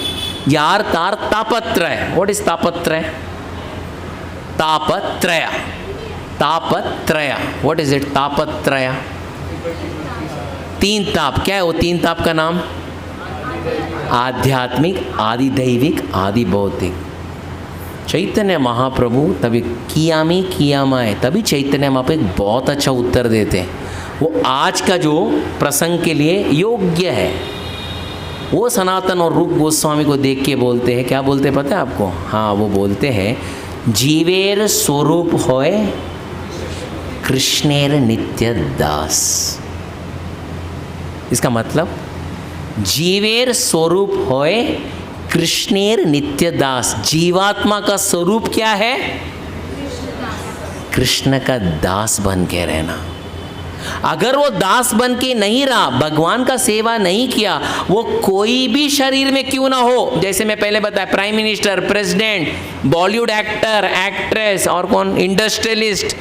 यार तार तापत्रय। व्हाट इज तापत्रय? तापत्रय, तापत्रय, व्हाट इज इट? तापत्रय, तीन ताप। क्या है वो तीन ताप का नाम? आध्यात्मिक, आदि दैविक, आदि भौतिक। चैतन्य महाप्रभु तभी कियामी कियामाए, तभी चैतन्य महाप्रभु बहुत अच्छा उत्तर देते हैं। वो आज का जो प्रसंग के लिए योग्य है। वो सनातन और रूप गोस्वामी को देख के बोलते हैं, क्या बोलते हैं पता है आपको? हाँ, वो बोलते हैं जीवेर स्वरूप होय कृष्णेर नित्य दास। इसका मतलब जीवेर स्वरूप होय कृष्णेर नित्य दास। जीवात्मा का स्वरूप क्या है? कृष्ण का दास बन के रहना। अगर वो दास बन के नहीं रहा, भगवान का सेवा नहीं किया, वो कोई भी शरीर में क्यों ना हो, जैसे मैं पहले बताया, prime minister, president, Bollywood actor, actress, और कौन, इंडस्ट्रियलिस्ट,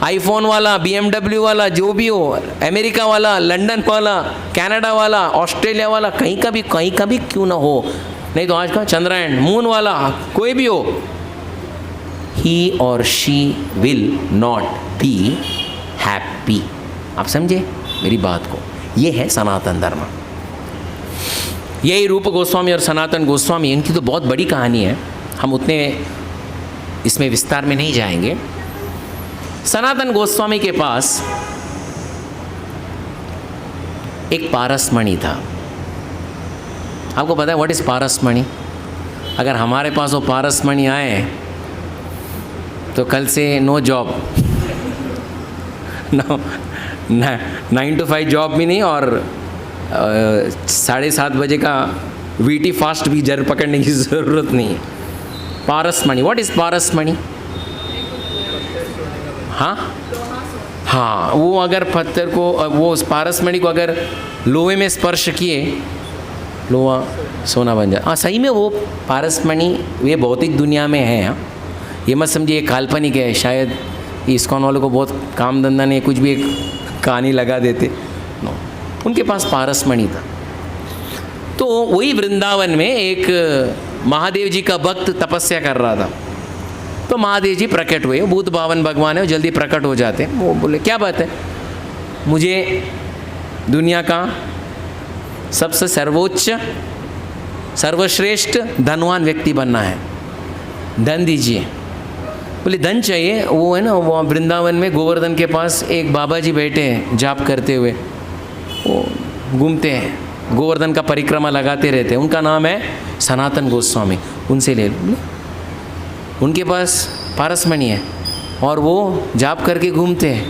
आईफोन वाला, BMW वाला, जो भी हो, अमेरिका वाला, लंदन वाला, कनाडा वाला, ऑस्ट्रेलिया वाला, कहीं का भी क्यों ना हो, नहीं तो आज का चंद्रयान, मून वाला, कोई भी हो, ही और she will not be happy. आप समझे मेरी बात को? ये है सनातन धर्म। यही रूप गोस्वामी और सनातन गोस्वामी, इनकी तो बहुत बड़ी कहानी है, हम उतने इसमें विस्तार में नहीं जाएंगे। सनातन गोस्वामी के पास एक पारसमणि था। आपको पता है व्हाट इज़ पारसमणि? अगर हमारे पास वो पारसमणि आए तो कल से no job, no 9 to 5 job भी नहीं, और 7:30 बजे का VT फास्ट भी जर पकड़ने की ज़रूरत नहीं है। पारसमणि, व्हाट इज़ पारसमणि? हाँ, वो अगर पत्थर को, वो उस पारसमणि को अगर लोहे में स्पर्श किए, लोहा सोना बन जाए। हाँ, सही में वो पारसमणि ये भौतिक दुनिया में है। हाँ, ये मत समझिए काल्पनिक है, शायद इस्कॉन वालों को बहुत काम धंधा नहीं, कुछ भी एक कहानी लगा देते। नो, उनके पास पारसमणि था। तो वही वृंदावन में एक महादेव जी का भक्त तपस्या कर रहा था। तो महादेव जी प्रकट हुए, भूत भावन भगवान है, वो जल्दी प्रकट हो जाते हैं। वो बोले क्या बात है, मुझे दुनिया का सबसे सर्वोच्च सर्वश्रेष्ठ धनवान व्यक्ति बनना है, धन दीजिए। बोले धन चाहिए? वो है ना, वो वृंदावन में गोवर्धन के पास एक बाबा जी बैठे हैं जाप करते हुए, वो घूमते हैं, गोवर्धन का परिक्रमा लगाते रहते हैं, उनका नाम है सनातन गोस्वामी, उनसे ले लो। उनके पास पारसमणि है और वो जाप करके घूमते हैं।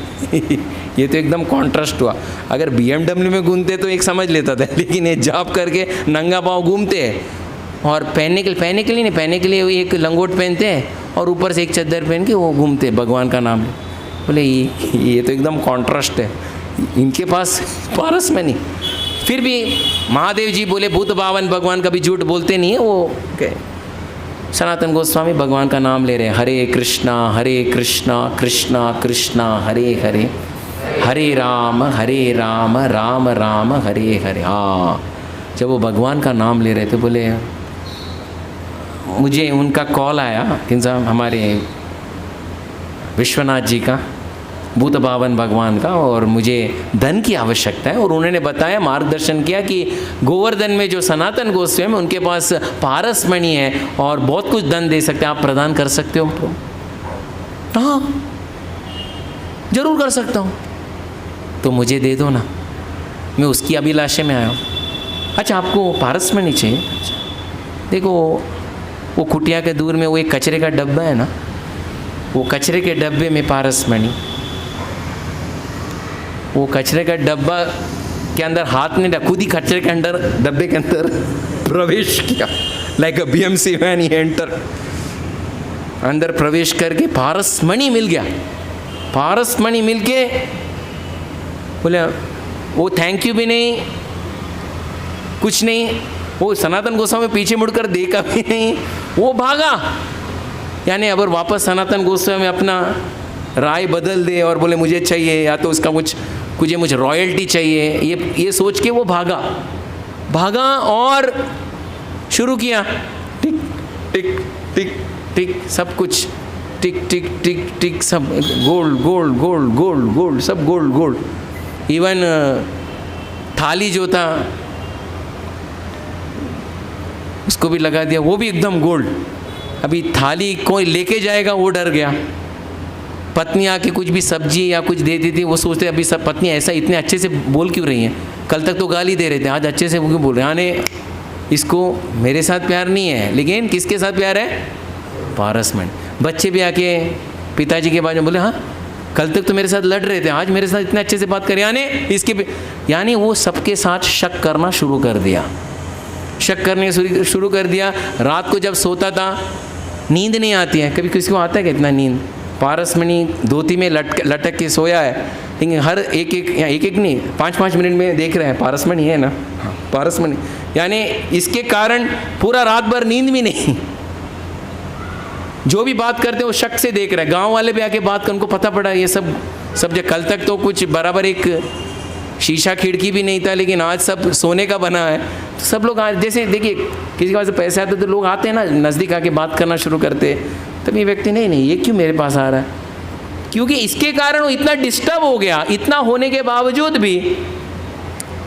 ये तो एकदम कॉन्ट्रास्ट हुआ। अगर BMW में घूमते तो एक समझ लेता था, लेकिन ये जाप करके नंगा पाँव घूमते हैं, और पहनने के लिए एक लंगोट पहनते हैं और ऊपर से एक चद्दर पहन के वो घूमते हैं भगवान का नाम। बोले ये तो एकदम कॉन्ट्रास्ट है, इनके पास पारसमणि। फिर भी महादेव जी बोले भूत भावन भगवान कभी झूठ बोलते नहीं है। वो सनातन गोस्वामी भगवान का नाम ले रहे हैं, हरे कृष्णा कृष्णा कृष्णा हरे हरे, हरे राम राम राम हरे हरे। हाँ, जब वो भगवान का नाम ले रहे थे, बोले मुझे उनका कॉल आया, किन साहब हमारे विश्वनाथ जी का, भूत भावन भगवान का, और मुझे धन की आवश्यकता है। और उन्होंने बताया, मार्गदर्शन किया कि गोवर्धन में जो सनातन गोस्वामी है उनके पास पारस मणि है और बहुत कुछ धन दे सकते हैं, आप प्रदान कर सकते हो? हाँ जरूर कर सकता हूँ, तो मुझे दे दो ना, मैं उसकी अभिलाषा में आया हूँ। अच्छा आपको पारस मणि चाहिए? अच्छा देखो वो कुटिया के दूर में वो एक कचरे का डब्बा है ना, वो कचरे के डब्बे में पारस मणि, वो कचरे का डब्बा के अंदर हाथ नहीं डाला, खुद ही कचरे के अंदर डब्बे के अंदर प्रवेश किया, like a BMC when he enter, अंदर प्रवेश करके पारस मणि मिल गया। पारस मणि मिल के बोले, वो थैंक यू भी नहीं, कुछ नहीं, वो सनातन गोस्वामी पीछे मुड़कर देखा भी नहीं, वो भागा। यानी अगर वापस सनातन गोस्वामी अपना राय बदल दे और बोले मुझे चाहिए, या तो उसका मुझे रॉयल्टी चाहिए, ये सोच के वो भागा और शुरू किया, टिक टिक टिक टिक सब कुछ, टिक टिक टिक टिक सब gold gold gold gold gold सब गोल्ड गोल्ड। इवन थाली जो था उसको भी लगा दिया, वो भी एकदम गोल्ड। अभी थाली कोई लेके जाएगा वो डर गया। पत्नी आके कुछ भी सब्जी या कुछ दे दी थी, वो सोचते अभी सब पत्नी ऐसा इतने अच्छे से बोल क्यों रही हैं, कल तक तो गाली दे रहे थे, आज अच्छे से वो क्यों बोल रहे हैं। यानी इसको मेरे साथ प्यार नहीं है, लेकिन किसके साथ प्यार है? पारस मणि। बच्चे भी आके पिताजी के बारे में बोले, हाँ कल तक तो मेरे साथ लड़ रहे थे, आज मेरे साथ इतने अच्छे से बात कर, यानी वो सबके साथ शक करना शुरू कर दिया, शक करने शुरू कर दिया। रात को जब सोता था नींद नहीं आती है, कभी किसी को आता है कितना नींद? पारस मणि धोती में लटक के सोया है, लेकिन हर एक नहीं 5-5 मिनट में देख रहे हैं पारस मणि है ना, हाँ पारस मणि। यानी इसके कारण पूरा रात भर नींद भी नहीं, जो भी बात करते हैं वो शक से देख रहे हैं। गांव वाले भी आके बात कर, उनको पता पड़ा ये सब जो कल तक तो कुछ बराबर एक शीशा खिड़की भी नहीं था, लेकिन आज सब सोने का बना है। तो सब लोग आज जैसे देखिए किसी के पास पैसे आते तो लोग आते हैं ना, नज़दीक आके बात करना शुरू करते, तब ये व्यक्ति नहीं ये क्यों मेरे पास आ रहा है, क्योंकि इसके कारण वो इतना डिस्टर्ब हो गया। इतना होने के बावजूद भी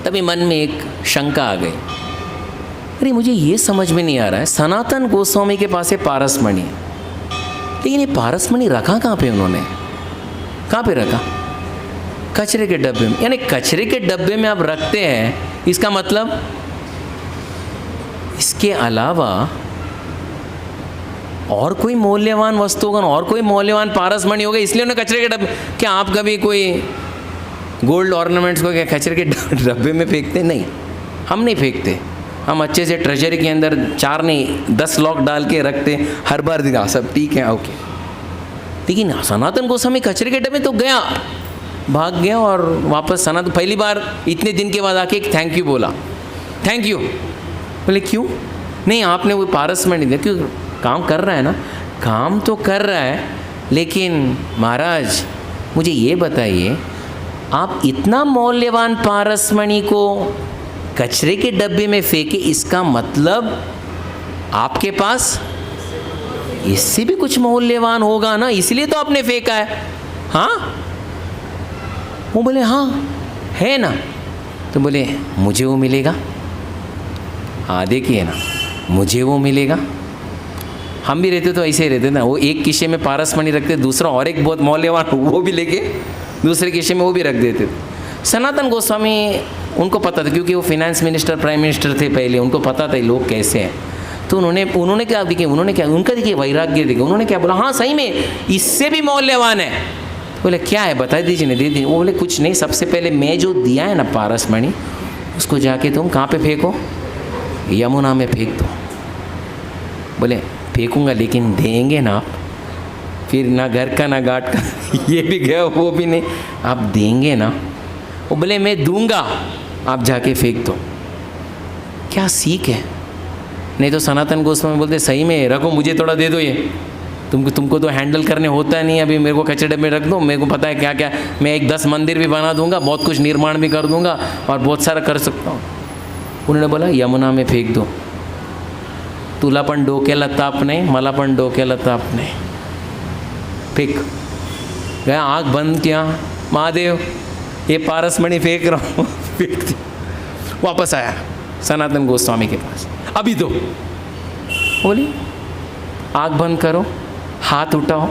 तभी मन में एक शंका आ गई, अरे मुझे ये समझ में नहीं आ रहा है, सनातन गोस्वामी के पास है पारस मणि, लेकिन ये पारस मणि रखा कहाँ पे उन्होंने, कहाँ पे रखा? कचरे के डब्बे में। यानी कचरे के डब्बे में आप रखते हैं, इसका मतलब इसके अलावा और कोई मूल्यवान वस्तु होगा, और कोई मूल्यवान पारस मणि होगा, इसलिए उन्हें कचरे के डब्बे। क्या आप कभी कोई गोल्ड ऑर्नामेंट्स को क्या कचरे के डब्बे में फेंकते? नहीं, हम नहीं फेंकते, हम अच्छे से ट्रेजरी के अंदर 4 नहीं 10 लॉक डाल के रखते, हर बार दिखा सब ठीक है ओके। लेकिन सनातन गोस्वामी कचरे के डब्बे तो गया, भाग गया और वापस सनातन पहली बार इतने दिन के बाद आके एक थैंक यू बोला, थैंक यू। बोले क्यों? नहीं आपने वो पारस मणि दिया, क्यों? काम कर रहा है ना, काम तो कर रहा है, लेकिन महाराज मुझे ये बताइए, आप इतना मूल्यवान पारस मणि को कचरे के डब्बे में फेंके, इसका मतलब आपके पास इससे भी कुछ मूल्यवान होगा ना, इसलिए तो आपने फेंका है। हाँ, वो बोले हाँ है ना, तो बोले मुझे वो मिलेगा। हाँ देखिए ना, मुझे वो मिलेगा। हम भी रहते तो ऐसे ही रहते ना, वो एक किशे में पारस मणि रखते, दूसरा और एक बहुत मूल्यवान वो भी लेके दूसरे किशे में वो भी रख देते। सनातन गोस्वामी उनको पता था, क्योंकि वो फाइनेंस मिनिस्टर प्राइम मिनिस्टर थे पहले, उनको पता था ये लोग कैसे हैं। तो उन्होंने क्या देखिए, उनका देखिए वैराग्य देखिए, उन्होंने क्या बोला, हाँ सही में इससे भी मूल्यवान है। बोले क्या है बता दीजिए ना, दे दीजिए। वो बोले कुछ नहीं, सबसे पहले मैं जो दिया है ना पारस मणि, उसको जाके तुम कहाँ पे फेंको? यमुना में फेंक दो। बोले फेंकूंगा, लेकिन देंगे ना आप? फिर ना घर का ना घाट का ये भी गया वो भी नहीं, आप देंगे ना? वो बोले मैं दूंगा, आप जाके फेंक दो। क्या सीख है? नहीं तो सनातन गोस्वामी बोलते सही में रखो, मुझे थोड़ा दे दो, ये तुमको तो हैंडल करने होता नहीं, अभी मेरे को कचड़े में रख दो, मेरे को पता है क्या क्या, मैं एक 10 मंदिर भी बना दूंगा, बहुत कुछ निर्माण भी कर दूंगा और बहुत सारा कर सकता हूँ। उन्होंने बोला यमुना में फेंक दो, तुला पण डोक्याला ताप नाही, मला पण डोक्याला ताप नाही, फेंक। गया, आँख बंद किया, महादेव ये पारसमणि फेंक रहा हूँ, फेंक दी। वापस आया सनातन गोस्वामी के पास, अभी दो। बोली आँख बंद करो, हाथ उठाओ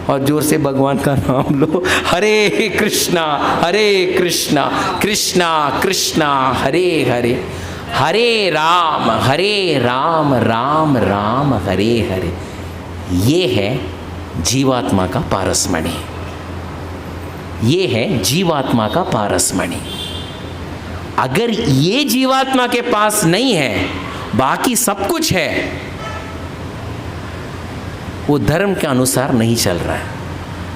और जोर से भगवान का नाम लो, हरे कृष्णा कृष्णा कृष्णा हरे हरे, हरे राम राम राम हरे हरे। ये है जीवात्मा का पारसमणि, ये है जीवात्मा का पारसमणि। अगर ये जीवात्मा के पास नहीं है, बाकी सब कुछ है, वो धर्म के अनुसार नहीं चल रहा है।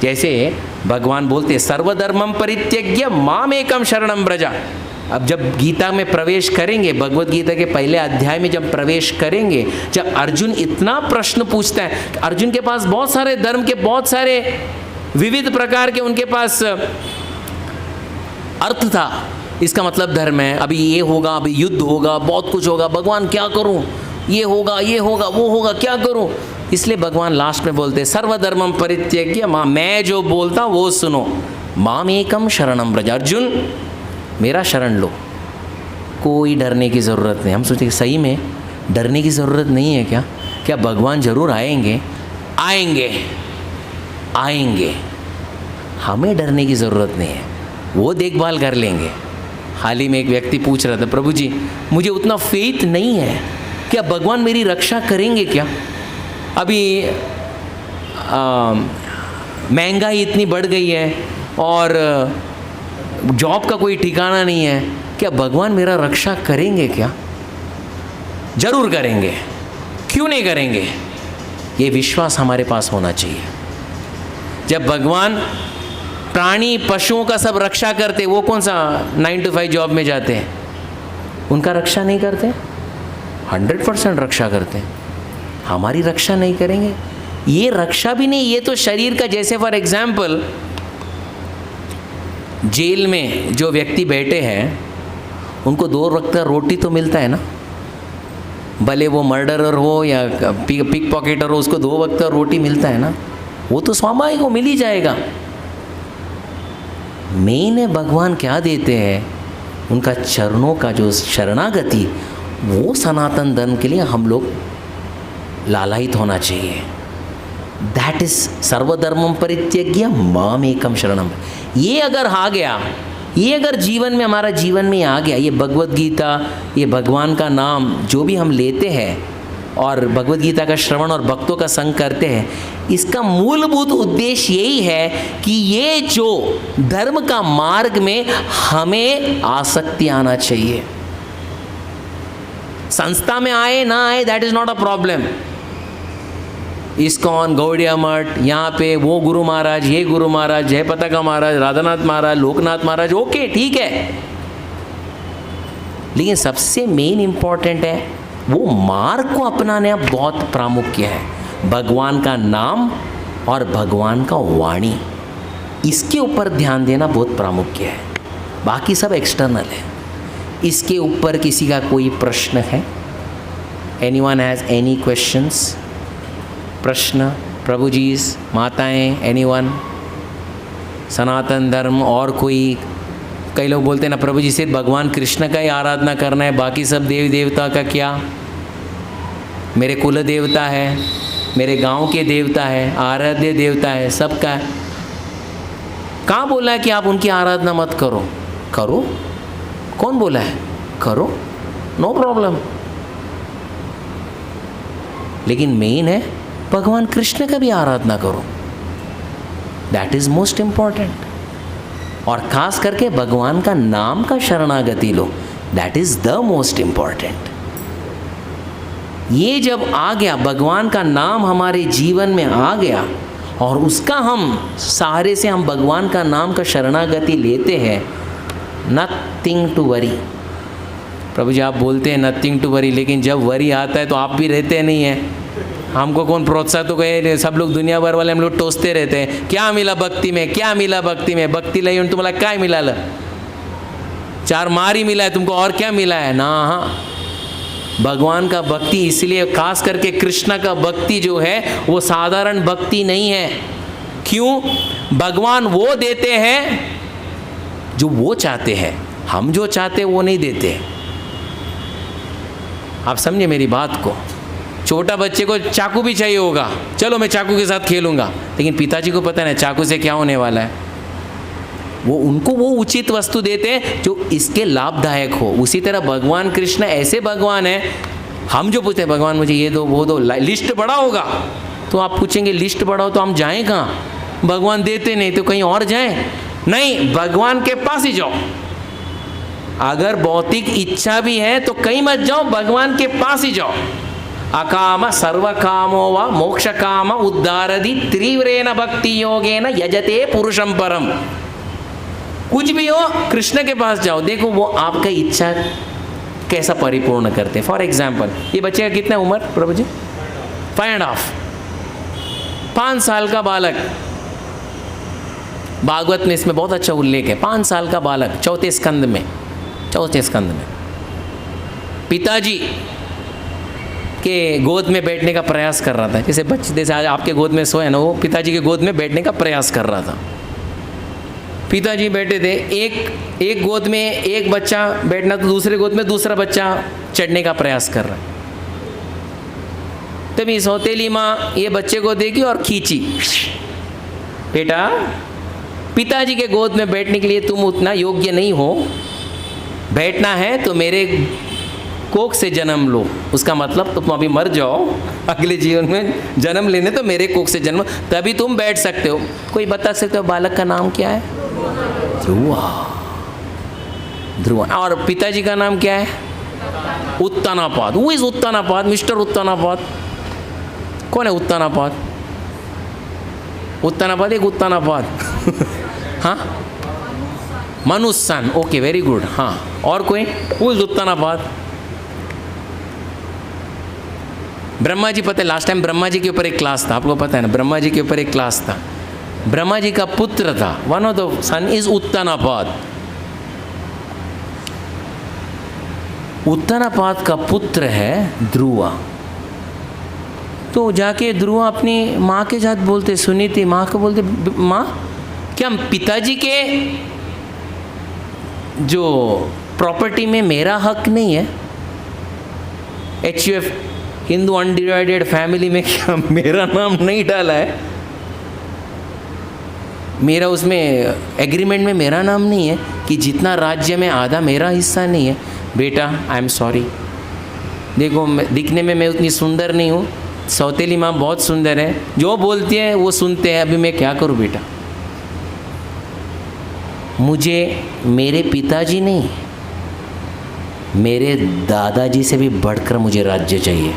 जैसे भगवान बोलते हैं सर्वधर्मम परित्यज्य मामेकम शरणम व्रजा। अब जब गीता में प्रवेश करेंगे, भगवत गीता के पहले अध्याय में जब प्रवेश करेंगे, जब अर्जुन इतना प्रश्न पूछता है, अर्जुन के पास बहुत सारे धर्म के बहुत सारे विविध प्रकार के उनके पास अर्थ था। इसका मतलब धर्म है, अभी ये होगा, अभी युद्ध होगा, बहुत कुछ होगा, भगवान क्या करूं, ये होगा वो होगा, क्या करूं। इसलिए भगवान लास्ट में बोलते सर्वधर्मम परित्यज्य मां, मैं जो बोलता वो सुनो, मामेकम शरणम व्रज। अर्जुन मेरा शरण लो, कोई डरने की ज़रूरत नहीं। हम सोचते सही में डरने की ज़रूरत नहीं है क्या? क्या भगवान जरूर आएंगे? आएंगे, हमें डरने की ज़रूरत नहीं है, वो देखभाल कर लेंगे। हाल ही में एक व्यक्ति पूछ रहा था, प्रभु जी मुझे उतना फेथ नहीं है, क्या भगवान मेरी रक्षा करेंगे क्या? अभी महंगाई इतनी बढ़ गई है और जॉब का कोई ठिकाना नहीं है, क्या भगवान मेरा रक्षा करेंगे क्या? जरूर करेंगे, क्यों नहीं करेंगे? ये विश्वास हमारे पास होना चाहिए। जब भगवान प्राणी पशुओं का सब रक्षा करते, वो कौन सा 9 to 5 जॉब में जाते हैं, उनका रक्षा नहीं करते? 100% रक्षा करते हैं। हमारी रक्षा नहीं करेंगे? ये रक्षा भी नहीं, ये तो शरीर का, जैसे फॉर एग्जाम्पल जेल में जो व्यक्ति बैठे हैं उनको 2 वक्त का रोटी तो मिलता है ना, भले वो मर्डरर हो या पिक पॉकेटर हो, उसको 2 वक्त का रोटी मिलता है ना, वो तो स्वाभाविक को मिल ही जाएगा। मेन है भगवान क्या देते हैं, उनका चरणों का जो शरणागति, वो सनातन धर्म के लिए हम लोग लालायित होना चाहिए। दैट इज सर्वधर्मम परित्यज्य मामेकम शरणम। ये अगर आ गया, ये अगर जीवन में, हमारा जीवन में आ गया, ये भगवत गीता, ये भगवान का नाम जो भी हम लेते हैं और भगवत गीता का श्रवण और भक्तों का संग करते हैं, इसका मूलभूत उद्देश्य यही है कि ये जो धर्म का मार्ग में हमें आसक्ति आना चाहिए। संस्था में आए ना आए, that is not a problem. ISKCON, Gaudiya मठ, यहाँ पे वो गुरु महाराज, ये गुरु महाराज, जय पताका महाराज, राधानाथ महाराज, लोकनाथ महाराज, ओके ठीक है, लेकिन सबसे मेन इंपॉर्टेंट है वो मार्ग को अपनाने बहुत प्रामुख्य है। भगवान का नाम और भगवान का वाणी, इसके ऊपर ध्यान देना बहुत प्रामुख्य है। बाकी सब एक्सटर्नल है। इसके ऊपर किसी का कोई प्रश्न है? Anyone has any questions? प्रश्न, प्रभु जी, माताएं, एनीवन? सनातन धर्म और कोई? कई लोग बोलते हैं ना प्रभु जी सिर्फ भगवान कृष्ण का ही आराधना करना है, बाकी सब देवी देवता का क्या? मेरे कुल देवता है, मेरे गांव के देवता है, आराध्य देवता है, सबका है। कहाँ बोला है कि आप उनकी आराधना मत करो? करो, कौन बोला है? करो, नो प्रॉब्लम। लेकिन मेन है भगवान कृष्ण का भी आराधना करो, दैट इज मोस्ट इंपॉर्टेंट। और खास करके भगवान का नाम का शरणागति लो, that is the most important. ये जब आ गया, भगवान का नाम हमारे जीवन में आ गया और उसका हम सहारे से हम भगवान का नाम का शरणागति लेते हैं, नथिंग टू वरी। प्रभु जी आप बोलते हैं नथिंग टू वरी, लेकिन जब वरी आता है तो आप भी रहते नहीं हैं। हमको कौन प्रोत्साहन तो कहे, सब लोग दुनिया भर वाले हम लोग टोसते रहते हैं, क्या मिला भक्ति में, क्या मिला भक्ति में, भक्ति लई तुम्हाला काय मिळालं? 4 मारी मिला है तुमको, और क्या मिला है ना? हाँ, भगवान का भक्ति, इसलिए खास करके कृष्ण का भक्ति जो है वो साधारण भक्ति नहीं है। क्यों? भगवान वो देते हैं जो वो चाहते हैं, हम जो चाहते वो नहीं देते। आप समझे मेरी बात को। छोटा बच्चे को चाकू भी चाहिए होगा, चलो मैं चाकू के साथ खेलूंगा, लेकिन पिताजी को पता नहीं चाकू से क्या होने वाला है। वो उनको वो उचित वस्तु देते हैं जो इसके लाभदायक हो। उसी तरह भगवान कृष्ण ऐसे भगवान है, हम जो पूछते हैं भगवान मुझे ये दो वो दो, लिस्ट बड़ा होगा तो आप पूछेंगे लिस्ट बड़ा हो तो हम जाएं कहाँ? भगवान देते नहीं तो कहीं और जाएं? नहीं, भगवान के पास ही जाओ। अगर भौतिक इच्छा भी है तो कहीं मत जाओ, भगवान के पास ही जाओ। अकाम सर्व कामो व मोक्ष काम उद्धारदि तीव्रेण भक्ति योगेन यजते पुरुषम परम। कुछ भी हो कृष्ण के पास जाओ, देखो वो आपका इच्छा कैसा परिपूर्ण करते हैं। फॉर एग्जाम्पल ये बच्चे का कितना उम्र प्रभु जी? 5.5, 5 साल का बालक। भागवत में इसमें बहुत अच्छा उल्लेख है। 5 साल का बालक चौथे स्कंद में पिताजी के गोद में बैठने का प्रयास कर रहा था। जैसे बच्चे जैसे आज आपके गोद में सोए ना, वो पिताजी के गोद में बैठने का प्रयास कर रहा था। पिताजी बैठे थे, एक गोद में एक बच्चा बैठना तो दूसरे गोद में दूसरा बच्चा चढ़ने का प्रयास कर रहा है। तभी सौतेली माँ ये बच्चे को देखी और खींची, बेटा पिताजी के गोद में बैठने के लिए तुम उतना योग्य नहीं हो, बैठना है तो मेरे कोख से जन्म लो। उसका मतलब तुम अभी मर जाओ, अगले जीवन में जन्म लेने तो मेरे कोख से जन्म, तभी तुम बैठ सकते हो। कोई बता सकते हो बालक का नाम क्या है? ध्रुव। और पिताजी का नाम क्या है? Uttanapada. Who is Uttanapada? Mister Uttanapada. कौन है उत्तानापाद? उत्तानापाद एक उत्तानापाद हाँ, मनुष्यन। Okay, very good. हाँ, और कोई? Who is Uttanapada? ब्रह्मा जी, पता है लास्ट टाइम ब्रह्मा जी के ऊपर एक क्लास था, आपको पता है ना, ब्रह्मा जी के ऊपर एक क्लास था। ब्रह्मा जी का पुत्र था, one of the son is Uttanapada. Uttanapada का पुत्र है ध्रुवा। तो जाके ध्रुवा अपनी माँ के साथ बोलते, सुनीति माँ को बोलते, माँ क्या पिताजी के जो प्रॉपर्टी में मेरा हक नहीं है? HUF हिंदू अनडिवाइडेड फैमिली में क्या मेरा नाम नहीं डाला है? मेरा उसमें एग्रीमेंट में मेरा नाम नहीं है कि जितना राज्य में आधा मेरा हिस्सा नहीं है? बेटा आई एम सॉरी, देखो दिखने में मैं उतनी सुंदर नहीं हूँ, सौतेली माँ बहुत सुंदर है, जो बोलती है वो सुनते हैं, अभी मैं क्या करूँ बेटा? मुझे मेरे पिताजी नहीं, मेरे दादाजी से भी बढ़कर मुझे राज्य चाहिए।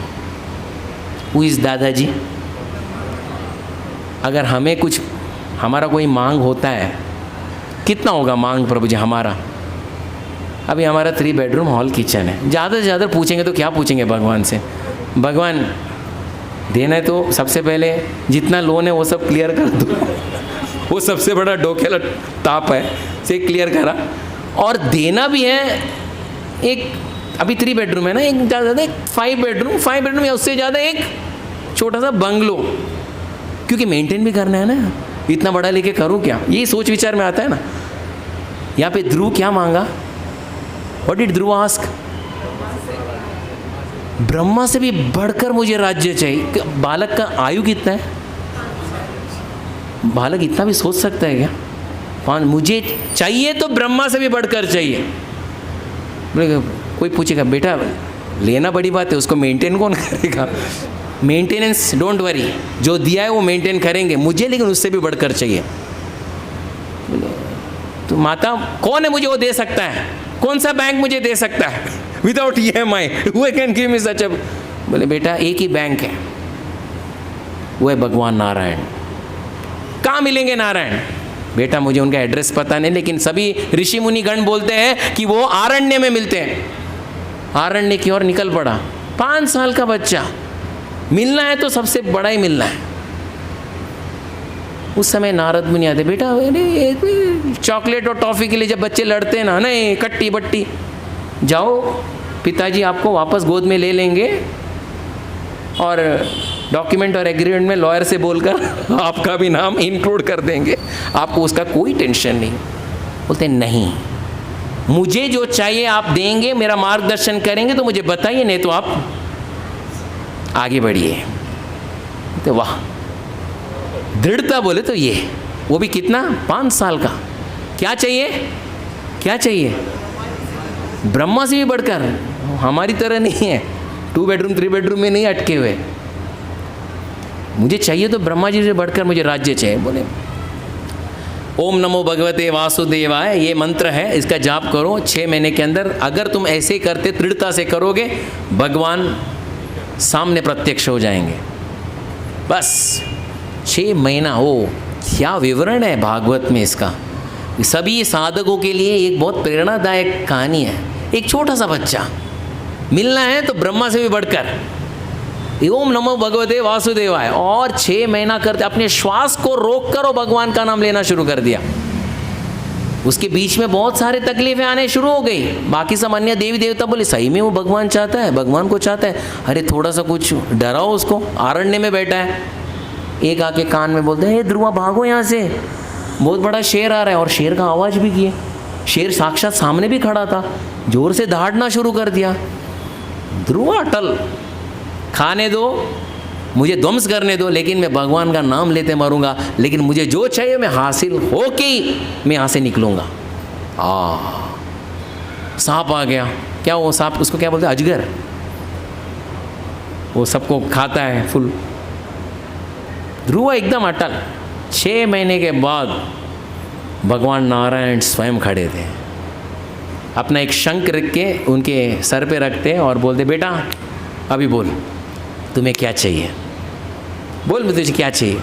वो इस दादाजी, अगर हमें कुछ हमारा कोई मांग होता है, कितना होगा मांग प्रभु जी हमारा? अभी हमारा 3 बेडरूम हॉल किचन है, ज़्यादा से ज़्यादा पूछेंगे तो क्या पूछेंगे भगवान से? भगवान देना है तो सबसे पहले जितना लोन है वो सब क्लियर कर दो वो सबसे बड़ा डोकेला ताप है, से क्लियर करा। और देना भी है, एक अभी 3 बेडरूम है ना, एक ज़्यादा एक 5 बेडरूम या उससे ज़्यादा एक छोटा सा बंगलो, क्योंकि मेंटेन भी करना है ना, इतना बड़ा लेके करूँ क्या? ये सोच विचार में आता है ना। यहाँ पे ध्रुव क्या मांगा? What did Dhruv ask? Brahma से भी बढ़कर मुझे राज्य चाहिए। बालक का आयु कितना है? बालक इतना भी सोच सकता है क्या? मुझे चाहिए तो ब्रह्मा से भी बढ़कर चाहिए। कोई पूछेगा बेटा लेना बड़ी बात है, उसको मेंटेन कौन करेगा? मेंटेनेंस डोंट वरी, जो दिया है वो मेंटेन करेंगे, मुझे लेकिन उससे भी बढ़कर चाहिए। तो माता कौन है मुझे वो दे सकता है? कौन सा बैंक मुझे दे सकता है without EMI? Who can give me such a? बोले बेटा एक ही बैंक है, वो है भगवान नारायण। कहाँ मिलेंगे नारायण? बेटा मुझे उनका एड्रेस पता नहीं, लेकिन सभी ऋषि मुनि गण बोलते हैं कि वो आरण्य में मिलते हैं। आरण्य की ओर निकल पड़ा, 5 साल का बच्चा। मिलना है तो सबसे बड़ा ही मिलना है। उस समय नारद मुनि आते, बेटा चॉकलेट और टॉफ़ी के लिए जब बच्चे लड़ते हैं ना, नहीं कट्टी बट्टी, जाओ पिताजी आपको वापस गोद में ले लेंगे और डॉक्यूमेंट और एग्रीमेंट में लॉयर से बोलकर आपका भी नाम इंक्लूड कर देंगे, आपको उसका कोई टेंशन नहीं। बोलते नहीं, मुझे जो चाहिए आप देंगे, मेरा मार्गदर्शन करेंगे तो मुझे बताइए, नहीं तो आप आगे बढ़िए। तो वाह, दृढ़ता बोले तो ये, वो भी कितना, 5 साल का। क्या चाहिए, क्या चाहिए, ब्रह्मा से भी बढ़कर, हमारी तरह नहीं है 2 बेडरूम 3 बेडरूम में नहीं अटके हुए। मुझे चाहिए तो ब्रह्मा जी से बढ़कर मुझे राज्य चाहिए। बोले ओम नमो भगवते वासुदेवाय, ये मंत्र है, इसका जाप करो 6 महीने के अंदर। अगर तुम ऐसे करते, दृढ़ता से करोगे, भगवान सामने प्रत्यक्ष हो जाएंगे। बस 6 महीना हो, क्या विवरण है भागवत में इसका। सभी साधकों के लिए एक बहुत प्रेरणादायक कहानी है। एक छोटा सा बच्चा, मिलना है तो ब्रह्मा से भी बढ़कर, ओम नमो भगवते वासुदेवाय, और 6 महीना करते अपने श्वास को रोक कर और भगवान का नाम लेना शुरू कर दिया। उसके बीच में बहुत सारे तकलीफें आने शुरू हो गई। बाकी सब अन्य देवी देवता बोले सही में वो भगवान चाहता है, भगवान को चाहता है, अरे थोड़ा सा कुछ डराओ उसको, आरण्य में बैठा है। एक आके कान में बोलते हैं, हे ध्रुवा भागो यहाँ से, बहुत बड़ा शेर आ रहा है। और शेर का आवाज़ भी किए, शेर साक्षात सामने भी खड़ा था, जोर से दहाड़ना शुरू कर दिया। ध्रुवा अटल, खाने दो, मुझे ध्वंस करने दो, लेकिन मैं भगवान का नाम लेते मरूंगा, लेकिन मुझे जो चाहिए मैं हासिल हो के ही मैं यहाँ से निकलूँगा। सांप आ गया, क्या वो सांप, उसको क्या बोलते हैं, अजगर, वो सबको खाता है फुल। ध्रुव एकदम अटल। 6 महीने के बाद भगवान नारायण स्वयं खड़े थे, अपना एक शंख रख के उनके सर पे रखते और बोलते, बेटा अभी बोल तुम्हें क्या चाहिए, बोल मैं तुझे क्या चाहिए।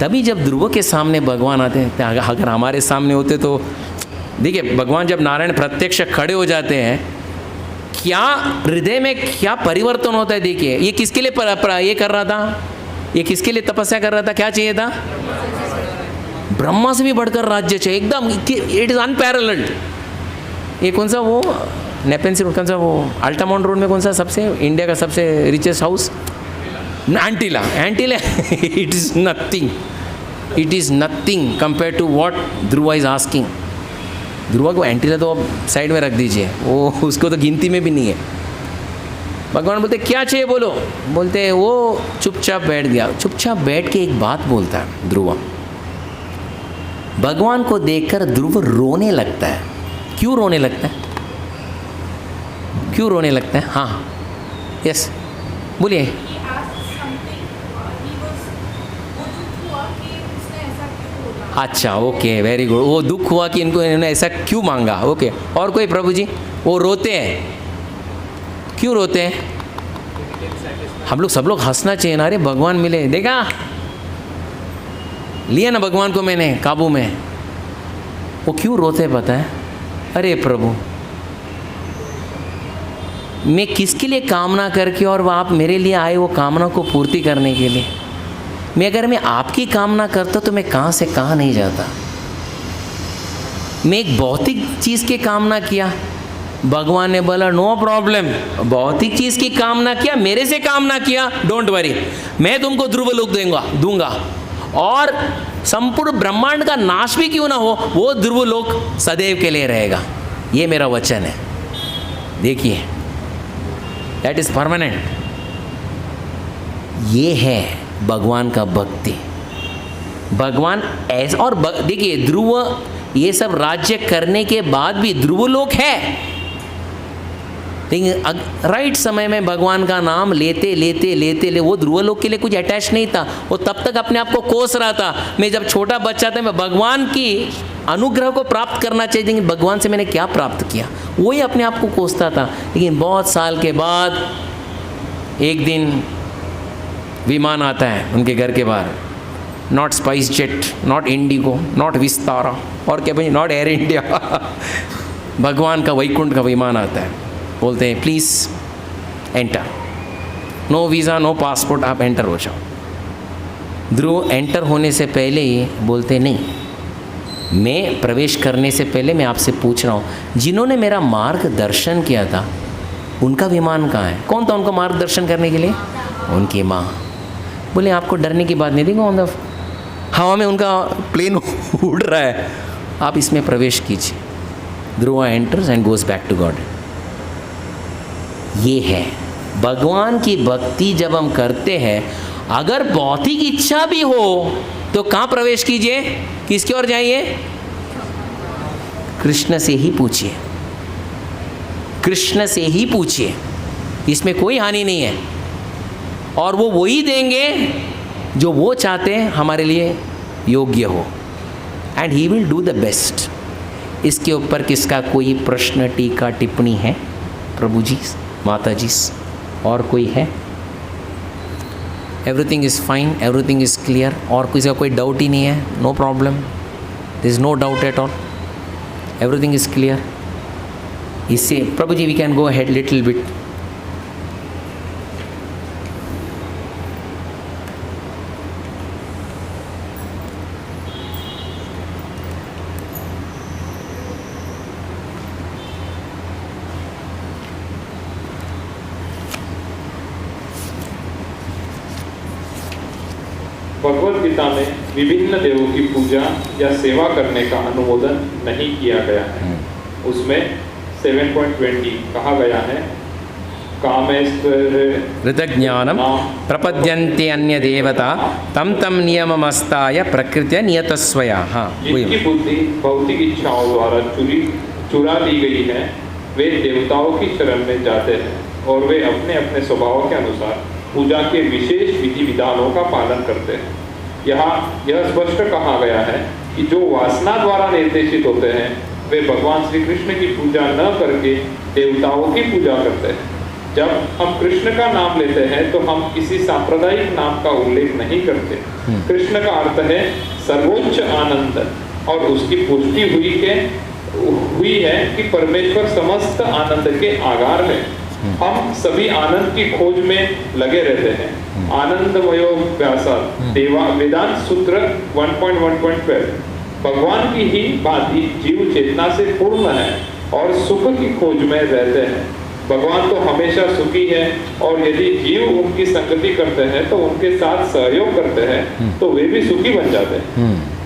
तभी जब ध्रुव के सामने भगवान आते हैं, अगर हमारे सामने होते तो देखिए, भगवान जब नारायण प्रत्यक्ष खड़े हो जाते हैं, क्या हृदय में क्या परिवर्तन होता है। देखिए ये किसके लिए ये कर रहा था, ये किसके लिए तपस्या कर रहा था, क्या चाहिए था, ब्रह्मा से भी बढ़कर राज्य चाहिए एकदम, इट इज़ अनपैरेलल्ड। ये कौन सा वो नेपेंसिल, कौन सा वो अल्टामाउंट रोड में कौन सा सबसे इंडिया का सबसे richest house, Antilia, Antilia it is nothing compare to what Dhruva is asking. Dhruva को एंटीला तो अब साइड में रख दीजिए, वो उसको तो गिनती में भी नहीं है। भगवान बोलते क्या चाहिए बोलो, बोलते वो चुपचाप बैठ गया। चुपचाप बैठ के एक बात बोलता है ध्रुवा। भगवान को देखकर ध्रुव रोने लगता है। क्यों रोने लगता है, क्यों रोने लगता है, हाँ यस बोलिए। अच्छा ओके वेरी गुड, वो दुख हुआ कि इन्होंने ऐसा क्यों मांगा, ओके। और कोई प्रभु जी, वो रोते हैं, क्यों रोते हैं, हम लोग सब लोग हंसना चाहिए ना, अरे भगवान मिले, देखा लिया ना भगवान को मैंने काबू में। वो क्यों रोते पता है, अरे प्रभु मैं किसके लिए कामना करके और आप मेरे लिए आए वो कामना को पूर्ति करने के लिए। अगर मैं आपकी कामना करता तो मैं कहाँ से कहाँ नहीं जाता। मैं एक भौतिक चीज़ की कामना किया, भगवान ने बोला नो प्रॉब्लम, भौतिक चीज़ की कामना किया, मेरे से कामना किया, डोंट वरी, मैं तुमको ध्रुव लोक दूंगा और संपूर्ण ब्रह्मांड का नाश भी क्यों ना हो, वो ध्रुव लोक सदैव के लिए रहेगा। ये मेरा वचन है, देखिए दैट इज परमानेंट। ये है भगवान का भक्ति। भगवान ऐसा, और देखिए ध्रुव ये सब राज्य करने के बाद भी ध्रुव लोक है, लेकिन राइट समय में भगवान का नाम लेते वो ध्रुव लोक के लिए कुछ अटैच नहीं था। वो तब तक अपने आप को कोस रहा था, मैं जब छोटा बच्चा था मैं भगवान की अनुग्रह को प्राप्त करना चाहिए, लेकिन भगवान से मैंने क्या प्राप्त किया, वही अपने आप को कोसता था। लेकिन बहुत साल के बाद एक दिन विमान आता है उनके घर के बाहर, not spice jet, not Indigo, not Vistara, और क्या भाई नॉट एयर इंडिया भगवान का वैकुंठ का विमान आता है। बोलते हैं please enter, no visa no passport, आप एंटर हो जाओ। ध्रुव एंटर होने से पहले ही बोलते नहीं, मैं प्रवेश करने से पहले मैं आपसे पूछ रहा हूँ, जिन्होंने मेरा मार्गदर्शन किया था उनका विमान कहाँ है? कौन था उनको मार्गदर्शन करने के लिए? उनकी माँ। बोले आपको डरने की बात नहीं, देखो ऑन द हवा में उनका प्लेन उड़ रहा है, आप इसमें प्रवेश कीजिए। Dhruva enters and goes back to God. ये है भगवान की भक्ति। जब हम करते हैं, अगर भौतिक इच्छा भी हो तो कहाँ प्रवेश कीजिए? किसकी ओर जाइए? कृष्ण से ही पूछिए, कृष्ण से ही पूछिए, इसमें कोई हानि नहीं है। और वो वही देंगे जो वो चाहते हैं हमारे लिए योग्य हो, and he will do the best. इसके ऊपर किसका कोई प्रश्न, टीका, टिप्पणी है? प्रभु जी, माता जी, और कोई है? Everything is fine, everything is clear, और किसी का कोई डाउट ही नहीं है? No problem, there is no doubt at all, everything is clear. इससे Prabhu ji we can go ahead little bit. Bhagavad Gita में विभिन्न देवों की पूजा या सेवा करने का अनुमोदन नहीं किया गया है। उसमें 7.20 कहा गया है, कामेश्वर ऋतज्ञानम प्रपद्यन्ते अन्य देवता तम तम नियममस्ताय प्रकृत्या नियतस्वया। हाँ, जिनकी बुद्धि भौतिक इच्छाओं द्वारा चुरा ली गई है, वे देवताओं की शरण में जाते हैं और वे अपने अपने स्वभाव के अनुसार पूजा के विशेष विधि विधानों का पालन करते हैं। यहाँ यह स्पष्ट कहा गया है कि जो वासना द्वारा निर्देशित होते हैं, वे भगवान श्री कृष्ण की पूजा न करके देवताओं की पूजा करते हैं। जब हम कृष्ण का नाम लेते हैं तो हम किसी सांप्रदायिक नाम का उल्लेख नहीं करते। कृष्ण का अर्थ है सर्वोच्च आनंद, और उसकी पुष्टि हुई है कि परमेश्वर समस्त आनंद के आधार है। हम सभी आनंद की खोज में लगे रहते हैं। आनंदमयो व्यासा वेदांत सूत्र 1.1.12 भगवान की ही भांति जीव चेतना से पूर्ण है और सुख की खोज में रहते हैं। भगवान तो हमेशा सुखी है, और यदि जीव उनकी संगति करते हैं तो उनके साथ सहयोग करते हैं तो वे भी सुखी बन जाते हैं।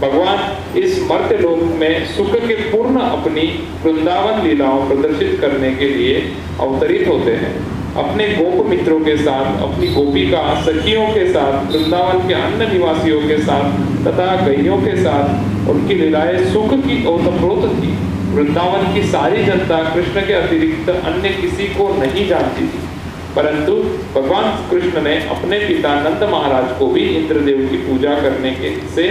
भगवान इस मर्त्य लोक में सुख के पूर्ण अपनी वृंदावन लीलाओं प्रदर्शित करने के लिए अवतरित होते हैं। अपने गोप मित्रों के साथ, अपनी गोपिका सखियों के साथ, वृंदावन के अन्य निवासियों के साथ तथा गैयों के साथ उनकी लीलाएं सुख की ओतप्रोत थी। वृंदावन की सारी जनता कृष्ण के अतिरिक्त अन्य किसी को नहीं जानती थी, परंतु भगवान कृष्ण ने अपने पिता नंद महाराज को भी इंद्रदेव की पूजा करने से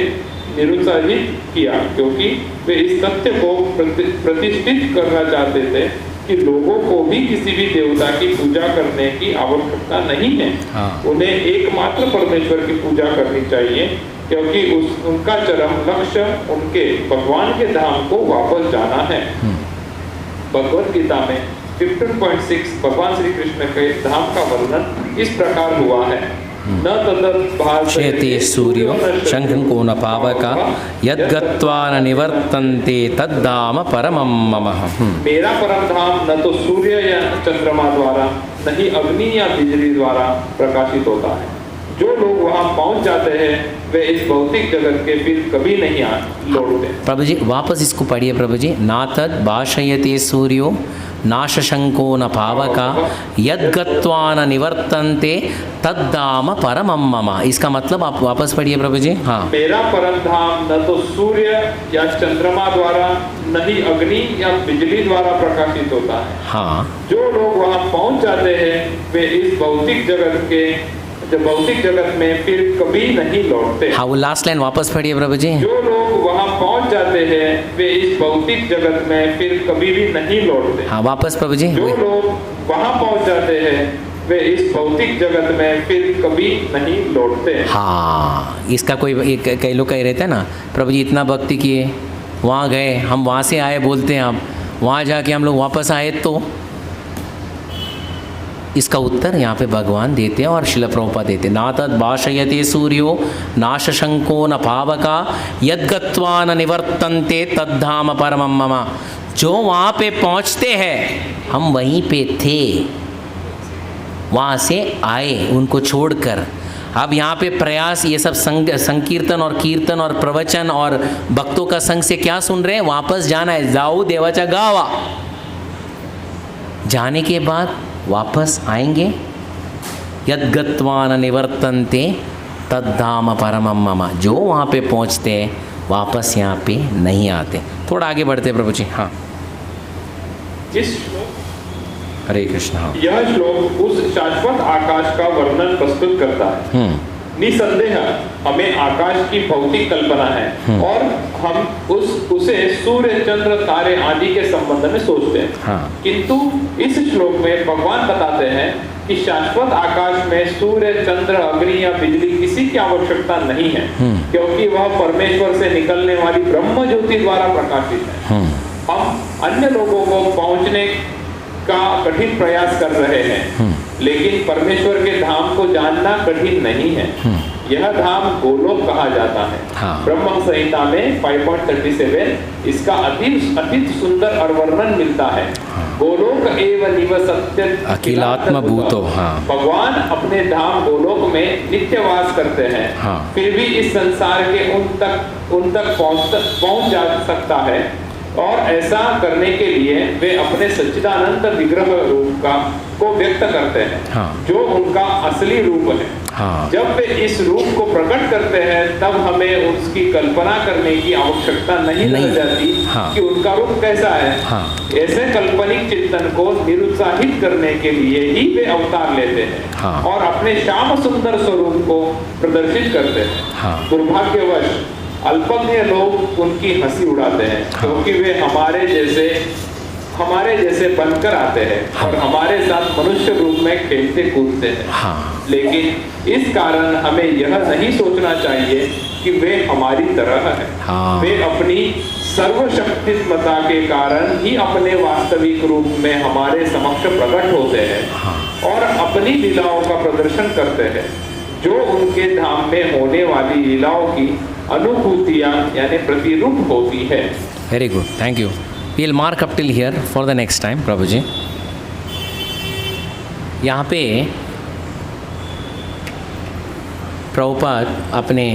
निरुत्साहित किया, क्योंकि वे इस तथ्य को प्रतिष्ठित करना चाहते थे कि लोगों को भी किसी भी देवता की पूजा करने की आवश्यकता नहीं है। उन्हें एकमात्र परमेश्वर की पूजा करनी चाहिए, क्योंकि उनका चरम लक्ष्य उनके भगवान के धाम को वापस जाना है। भगवद गीता में 15.6 भगवान श्री कृष्ण के धाम का वर्णन इस प्रकार हुआ है, न तदभाषयते सूर्यो शंखो न पावका यद्गत्वा न निवर्तन्ते तद्धाम परमं मम। मेरा परम धाम न तो सूर्य या चंद्रमा द्वारा, न ही अग्नि या बिजली द्वारा प्रकाशित होता है। जो लोग वहां पहुंच जाते हैं वे इस भौतिक जगत के फिर कभी नहीं लौटते। प्रभु जी वापस इसको पढ़िए प्रभु जी। ना तद भाषयते सूर्यो नाशशंको न पावका यद्गत्वा न निवर्तन्ते तद्धाम परमं मम। इसका मतलब आप वापस पढ़िए प्रभु जी। हाँ, मेरा परम धाम न तो सूर्य या चंद्रमा द्वारा, न ही अग्नि या बिजली द्वारा प्रकाशित होता है। हाँ, जो लोग वहां पहुंच जाते हैं वे इस भौतिक जगत में फिर कभी नहीं लौटते। हाँ, वो लास्ट लाइन वापस पढ़िए प्रभु जी। जो लोग वहां पहुंच जाते हैं वे इस भौतिक जगत में फिर कभी भी नहीं लौटते। हाँ, वापस प्रभु जी। जो लोग वहां पहुंच जाते हैं वे इस भौतिक जगत में फिर कभी नहीं लौटते। हाँ, इसका कोई कई लोग कह रहे थे ना, प्रभु जी इतना भक्ति किए, वहाँ गए, हम वहाँ से आए बोलते हैं, आप वहाँ जाके हम लोग वापस आए, तो इसका उत्तर यहाँ पे भगवान देते हैं और शिल प्रभुपाद देते हैं। ना तद भाषयते सूर्यो नाशशंको न पावका यद्गत्वा न निवर्तन्ते तद्धाम परमं मम। जो वहाँ पे पहुँचते हैं, हम वहीं पे थे, वहाँ से आए उनको छोड़कर। अब यहाँ पे प्रयास ये सब संकीर्तन और कीर्तन और प्रवचन और भक्तों का संग से क्या सुन रहे हैं, वापस जाना है। जाऊ देवाचा गावा, जाने के बाद वापस आएंगे। यद गत्वा न निवर्तन्ते तद्धाम परमम मम, जो वहाँ पे पहुँचते हैं वापस यहाँ पे नहीं आते। थोड़ा आगे बढ़ते प्रभु जी। हाँ, इस श्लोक, हरे कृष्ण। हाँ, यह श्लोक उस शाश्वत आकाश का वर्णन प्रस्तुत करता है। निसंदेह हमें आकाश की भौतिक कल्पना है और हम उसे सूर्य चंद्र तारे आदि के संबंध में सोचते हैं। हाँ। किंतु इस श्लोक में भगवान बताते हैं कि शाश्वत आकाश में सूर्य चंद्र अग्नि या बिजली किसी की आवश्यकता नहीं है, क्योंकि वह परमेश्वर से निकलने वाली ब्रह्म ज्योति द्वारा प्रकाशित है। हम अन्य लोगों को पहुंचने का कठिन प्रयास कर रहे हैं, लेकिन परमेश्वर के धाम को जानना कठिन नहीं है। यह धाम गोलोक कहा जाता है। हाँ। ब्रह्म संहिता में 5.37 इसका अति सुंदर और वर्णन मिलता है। गोलोक एव निवसत्य अखिलात्म भूतो। हाँ। भगवान अपने धाम गोलोक में नित्य वास करते हैं। हाँ। फिर भी इस संसार के उन तक पहुंच जा सकता है, और ऐसा करने के लिए वे अपने सच्चिदानंद विग्रह रूप को व्यक्त करते हैं। हाँ। जो उनका असली रूप है। हाँ। जब वे इस रूप को प्रकट करते हैं तब हमें उसकी कल्पना करने की आवश्यकता नहीं रह जाती। हाँ। कि उनका रूप कैसा है। हाँ। ऐसे काल्पनिक चिंतन को निरुत्साहित करने के लिए ही वे अवतार लेते हैं। हाँ। और अपने श्याम सुंदर स्वरूप को प्रदर्शित करते हैं। हाँ। दुर्भाग्यवश अल्पज्ञ लोग उनकी हंसी उड़ाते हैं। हाँ। क्योंकि वे हमारे जैसे बनकर आते हैं। हाँ। और हमारे साथ मनुष्य रूप में खेलते कूदते हैं। हाँ। लेकिन इस कारण हमें यह नहीं सोचना चाहिए कि वे हमारी तरह हैं। हाँ। वे अपनी सर्वशक्तिमता के कारण ही अपने वास्तविक रूप में हमारे समक्ष प्रकट होते हैं। हाँ। और अपनी लीलाओं का प्रदर्शन करते हैं, जो उनके धाम में होने वाली लीलाओं की अनुभूतियाँ यानी प्रतिरूप होती है। Very good, thank you. We'll mark up till here for the next time, प्रभु जी। यहाँ पे प्रभुपाद अपने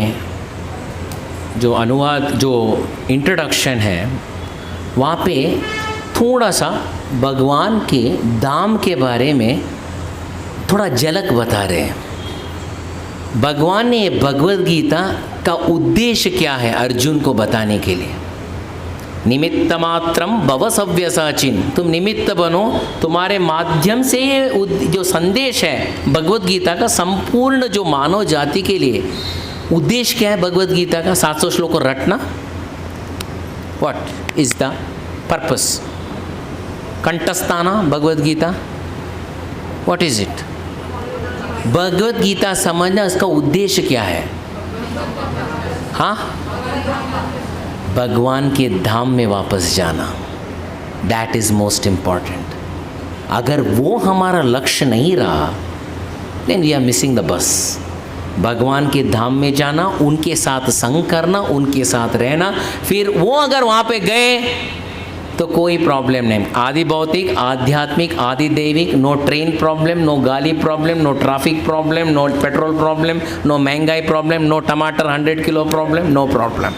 जो अनुवाद, जो इंट्रोडक्शन है, वहाँ पे थोड़ा सा भगवान के धाम के बारे में थोड़ा झलक बता रहे हैं। भगवान ने भगवद गीता का उद्देश्य क्या है अर्जुन को बताने के लिए। निमित्त मात्रम भव सव्यसाचिन, तुम निमित्त बनो, तुम्हारे माध्यम से ये जो संदेश है भगवद गीता का संपूर्ण जो मानव जाति के लिए उद्देश्य क्या है भगवद गीता का 700 श्लोक को रटना। What is the purpose? कंठस्थाना Bhagavad Gita, what is it? Bhagavad Gita समझना, उसका उद्देश्य क्या है? हाँ, भगवान के धाम में वापस जाना, दैट इज़ मोस्ट इम्पॉर्टेंट। अगर वो हमारा लक्ष्य नहीं रहा, then we are missing the bus. भगवान के धाम में जाना, उनके साथ संग करना, उनके साथ रहना, फिर वो अगर वहाँ पे गए तो कोई प्रॉब्लम नहीं। आदि भौतिक, आध्यात्मिक, आदि दैविक, नो ट्रेन प्रॉब्लम, नो गाली problem, no traffic problem, no petrol problem, no महंगाई प्रॉब्लम, नो टमाटर 100 किलो प्रॉब्लम, नो प्रॉब्लम।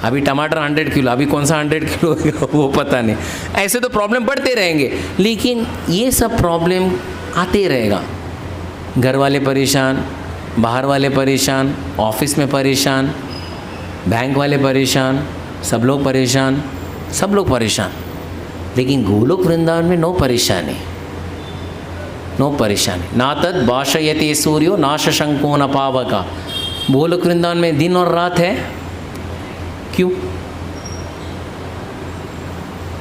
अभी टमाटर 100 किलो, अभी कौन सा 100 किलो वो पता नहीं। ऐसे तो प्रॉब्लम बढ़ते रहेंगे, लेकिन ये सब प्रॉब्लम आते रहेगा। घर वाले परेशान, बाहर वाले परेशान, ऑफिस में परेशान, बैंक वाले परेशान, सब लोग परेशान, सब लोग परेशान। लेकिन गोलोक वृंदावन में नो परेशानी, नो परेशानी। ना तद भाषयते सूर्यो ना शशंको न पावका। गोलोक वृंदावन में दिन और रात है, क्यों?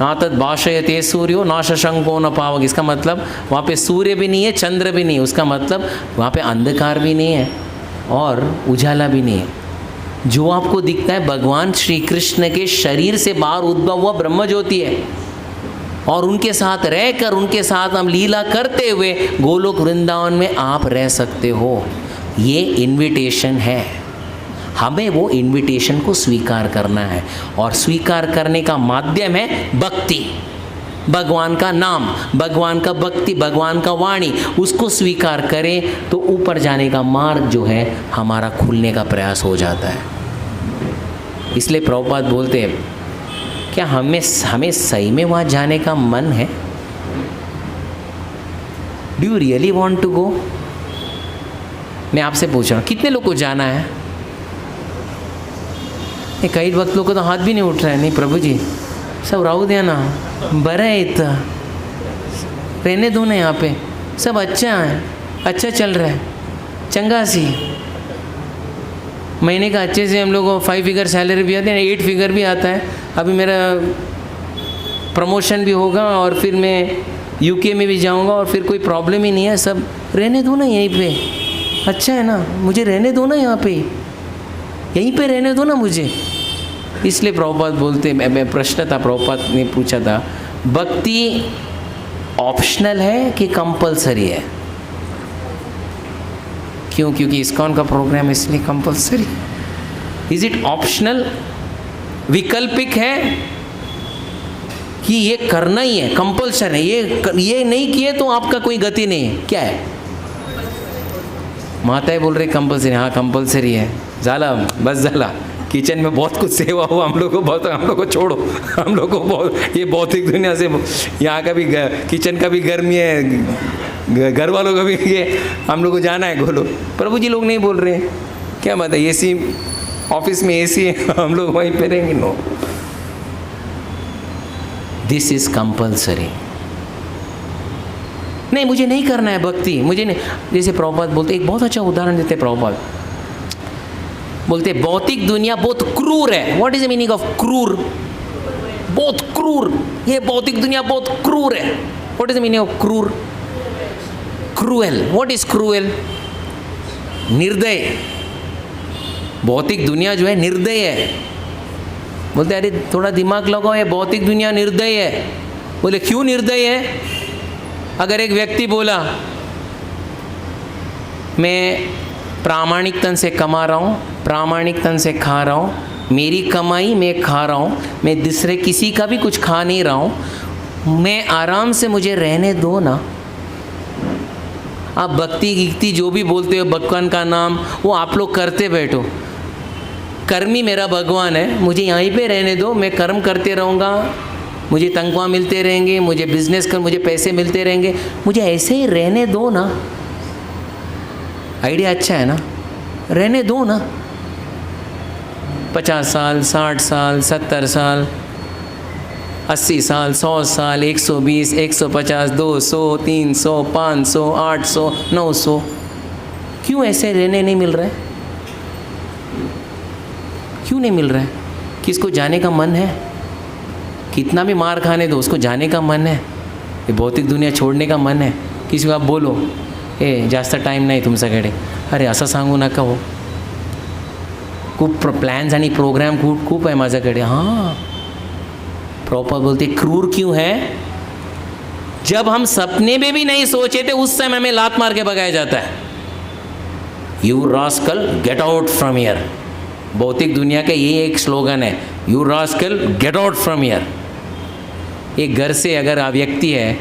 ना तद भाषयते सूर्यो ना शशंको न पावक, इसका मतलब वहाँ पे सूर्य भी नहीं है, चंद्र भी नहीं है। उसका मतलब वहाँ पे अंधकार भी नहीं है और उजाला भी नहीं है। जो आपको दिखता है भगवान श्री कृष्ण के शरीर से बाहर उद्भव हुआ ब्रह्म ज्योति है, और उनके साथ रहकर, उनके साथ हम लीला करते हुए गोलोक वृंदावन में आप रह सकते हो। ये इन्विटेशन है, हमें वो इन्विटेशन को स्वीकार करना है, और स्वीकार करने का माध्यम है भक्ति। भगवान का नाम, भगवान का भक्ति, भगवान का वाणी, उसको स्वीकार करें तो ऊपर जाने का मार्ग जो है हमारा खुलने का प्रयास हो जाता है। इसलिए प्रभुपाद बोलते हैं, क्या हमें सही में वहाँ जाने का मन है? Do you really want to go? मैं आपसे पूछ रहा हूँ, कितने लोग को जाना है? कई वक्त लोग को तो हाथ भी नहीं उठ रहा है। नहीं प्रभु जी, सब राहु देना बड़ा है, इतना रहने दो ना, यहाँ पे सब अच्छा है, अच्छा चल रहा है, चंगा सी महीने का अच्छे से हम लोग को 5 फिगर सैलरी भी आती है, 8 फिगर भी आता है। अभी मेरा प्रमोशन भी होगा और फिर मैं यूके में भी जाऊंगा और फिर कोई प्रॉब्लम ही नहीं है। सब रहने दो ना यहीं पे, अच्छा है ना, मुझे रहने दो ना यहाँ पे, यहीं पे रहने दो ना मुझे। इसलिए प्रभुपाद बोलते, मैं प्रश्न था प्रभुपाद ने पूछा था, भक्ति ऑप्शनल है कि कंपलसरी है? क्यों? क्योंकि इस्कॉन का प्रोग्राम इसलिए कंपलसरी। इज इट ऑप्शनल, विकल्पिक है कि ये करना ही है, कंपल्सन है, ये नहीं किए तो आपका कोई गति नहीं है? क्या है? माताएं बोल रही कंपल्सरी। हाँ कंपल्सरी है, जाला बस जाला, किचन में बहुत कुछ सेवा हुआ, हम लोग को बहुत, हम लोग को छोड़ो, हम लोग को बहुत, ये भौतिक दुनिया से, यहाँ का भी किचन का भी गर्मी है, घर वालों का भी ये, हम लोग को जाना है। बोलो प्रभु जी लोग नहीं बोल रहे हैं, क्या बात है, एसी ऑफिस में एसी है, हम लोग वहीं पे रहेंगे? No, this is compulsory. नहीं मुझे नहीं करना है भक्ति, मुझे नहीं। जैसे प्रभुपाद बोलते, एक बहुत अच्छा उदाहरण देते प्रभुपाद, बोलते भौतिक दुनिया बहुत क्रूर है। What is the meaning of क्रूर? बहुत क्रूर, ये भौतिक दुनिया बहुत क्रूर है। What is the meaning of क्रूर? क्रूएल। What is cruel? निर्दय। भौतिक दुनिया जो है निर्दय है। बोलते अरे थोड़ा दिमाग लगाओ, ये भौतिक दुनिया निर्दय है। बोले क्यों निर्दय है? अगर एक व्यक्ति बोला मैं प्रामाणिक तन से कमा रहा हूँ, प्रामाणिक तन से खा रहा हूँ, मेरी कमाई मैं खा रहा हूँ, मैं दूसरे किसी का भी कुछ खा नहीं रहा हूँ, मैं आराम से, मुझे रहने दो ना। आप भक्ति गीति जो भी बोलते हो, भगवान का नाम, वो आप लोग करते बैठो। कर्मी मेरा भगवान है, मुझे यहीं पे रहने दो, मैं कर्म करते रहूँगा, मुझे तनख्वाह मिलते रहेंगे, मुझे बिजनेस कर, मुझे पैसे मिलते रहेंगे, मुझे ऐसे ही रहने दो ना। आइडिया अच्छा है ना? रहने दो ना। 50 साल, 60 साल, 70 साल, 80 साल, 100 साल, 120, 150, 200, 300, 500, 800, 900, क्यों ऐसे रहने नहीं मिल रहा है? क्यों नहीं मिल रहा है? किसको जाने का मन है? कितना भी मार खाने दो, उसको जाने का मन है, ये भौतिक दुनिया छोड़ने का मन है। किसी को आप बोलो जास्त टाईम नाही तुमच्याकडे, अरे असं सांगू नका हो, खूप प्लॅन्स आणि प्रोग्राम खूप आहे माझ्याकडे। हाँ प्रॉपर बोलते क्रूर क्यों है? जब हम सपने में भी नहीं सोचे थे उस समय हमें लात मार के भगाया जाता है। You rascal get out from here. भौतिक दुनिया का ये एक स्लोगन है, you rascal get out from here. एक घर से अगर व्यक्ति है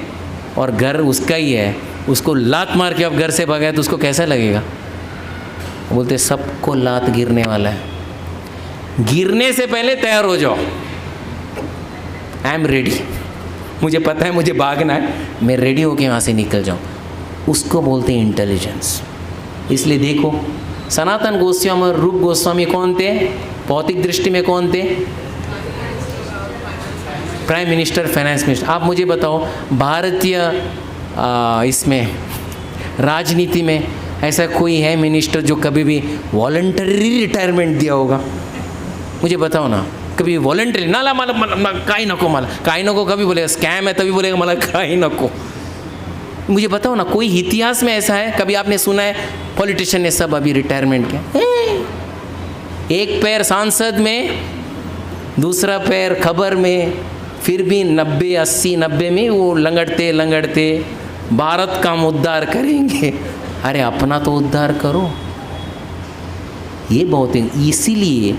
और घर उसका ही है, उसको लात मार के आप घर से भगाए तो उसको कैसा लगेगा? बोलते सबको लात गिरने वाला है, गिरने से पहले तैयार हो जाओ। आई एम रेडी, मुझे पता है मुझे भागना है, मैं रेडी होके वहाँ से निकल जाऊँ। उसको बोलते हैं इंटेलिजेंस। इसलिए देखो सनातन गोस्वामी और रूप गोस्वामी कौन थे? भौतिक दृष्टि में कौन थे? Prime minister, finance minister. आप मुझे बताओ भारतीय इसमें राजनीति में ऐसा कोई है मिनिस्टर जो कभी भी वॉलंटरी रिटायरमेंट दिया होगा? मुझे बताओ ना, कभी वॉलंटरी ना ला मला काही नको, मला काही नको, कभी बोलेगा स्कैम है तभी बोलेगा मला काही नको। मुझे बताओ ना, कोई इतिहास में ऐसा है? कभी आपने सुना है पॉलिटिशियन ने सब अभी रिटायरमेंट किया? एक पैर सांसद में, दूसरा पैर खबर में, फिर भी 90, 80, 90 में वो लंगड़ते लंगड़ते भारत का उद्धार करेंगे। अरे अपना तो उद्धार करो। ये बहुत है। इसीलिए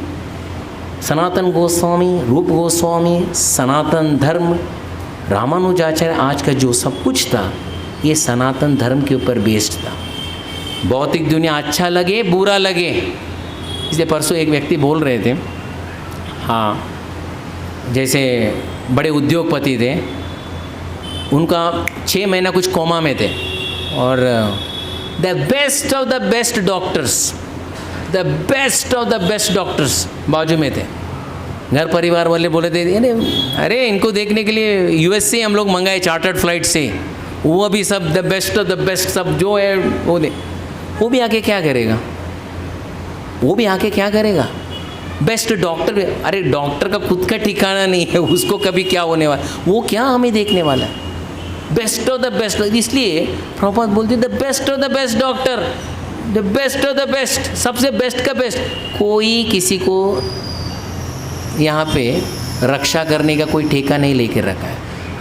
सनातन गोस्वामी, रूप गोस्वामी, सनातन धर्म, रामानुजाचार्य आज का जो सब कुछ था ये सनातन धर्म के ऊपर बेस्ड था। भौतिक दुनिया अच्छा लगे बुरा लगे, इसलिए परसों एक व्यक्ति बोल रहे थे, हाँ जैसे बड़े उद्योगपति थे, उनका 6 महीना कुछ कोमा में थे और the best of the best doctors, the best of the best doctors बाजू में थे। घर परिवार वाले बोले थे अरे इनको देखने के लिए यूएस से हम लोग मंगाए चार्टर्ड फ्लाइट से, वो भी सब the best of the best सब जो है वो दे। वो भी आके क्या करेगा, वो भी आके क्या करेगा? बेस्ट डॉक्टर, अरे डॉक्टर का खुद का ठिकाना नहीं है, उसको कभी क्या होने वाला, वो क्या हमें देखने वाला है? बेस्ट ऑफ द बेस्ट, इसलिए प्रभुपाद बोलते the best of the best doctor, the best of the best, सबसे बेस्ट का बेस्ट। कोई किसी को यहाँ पे रक्षा करने का कोई ठेका नहीं लेकर रखा है।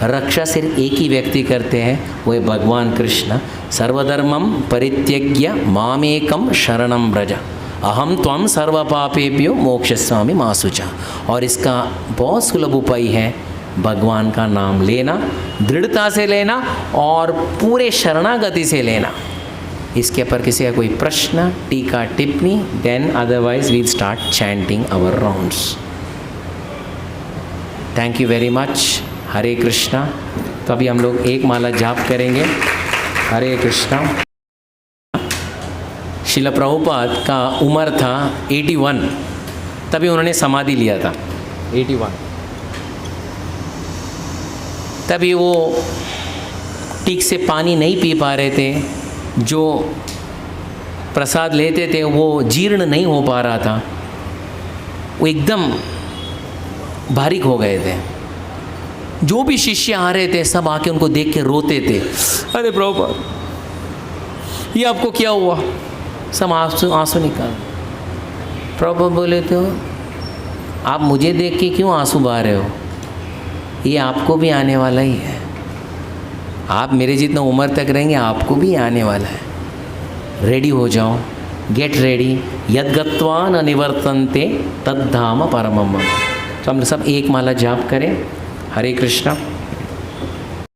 रक्षा सिर्फ एक ही व्यक्ति करते हैं, वो है भगवान कृष्ण। सर्वधर्मम परित्यज्य मामेकम शरणम व्रज अहम त्वं सर्व पापेभ्यो मोक्षयिष्यामि मा शुचा। और इसका बहुत सुलभ उपाय है भगवान का नाम लेना, दृढ़ता से लेना और पूरे शरणागति से लेना। इसके ऊपर किसी का कोई प्रश्न, टीका, टिप्पणी, then otherwise we start chanting our rounds. Thank you very much. Hare Krishna. तो अभी हम लोग एक माला जाप करेंगे। हरे कृष्णा। शिला प्रभुपाद का उम्र था 81, तभी उन्होंने समाधि लिया था 81। तभी वो ठीक से पानी नहीं पी पा रहे थे, जो प्रसाद लेते थे वो जीर्ण नहीं हो पा रहा था, वो एकदम बारीक हो गए थे। जो भी शिष्य आ रहे थे सब आके उनको देख के रोते थे, अरे प्रभुपाद ये आपको क्या हुआ? सब आंसू निकाल। प्रभुपाद बोले तो आप मुझे देख के क्यों आंसू बहा रहे हो? ये आपको भी आने वाला ही है। आप मेरे जितना उम्र तक रहेंगे, आपको भी आने वाला है। रेडी हो जाओ, गेट रेडी। यद गत्वा न निवर्तन्ते तद्धाम परमम मम। तो हम सब एक माला जाप करें। हरे कृष्णा।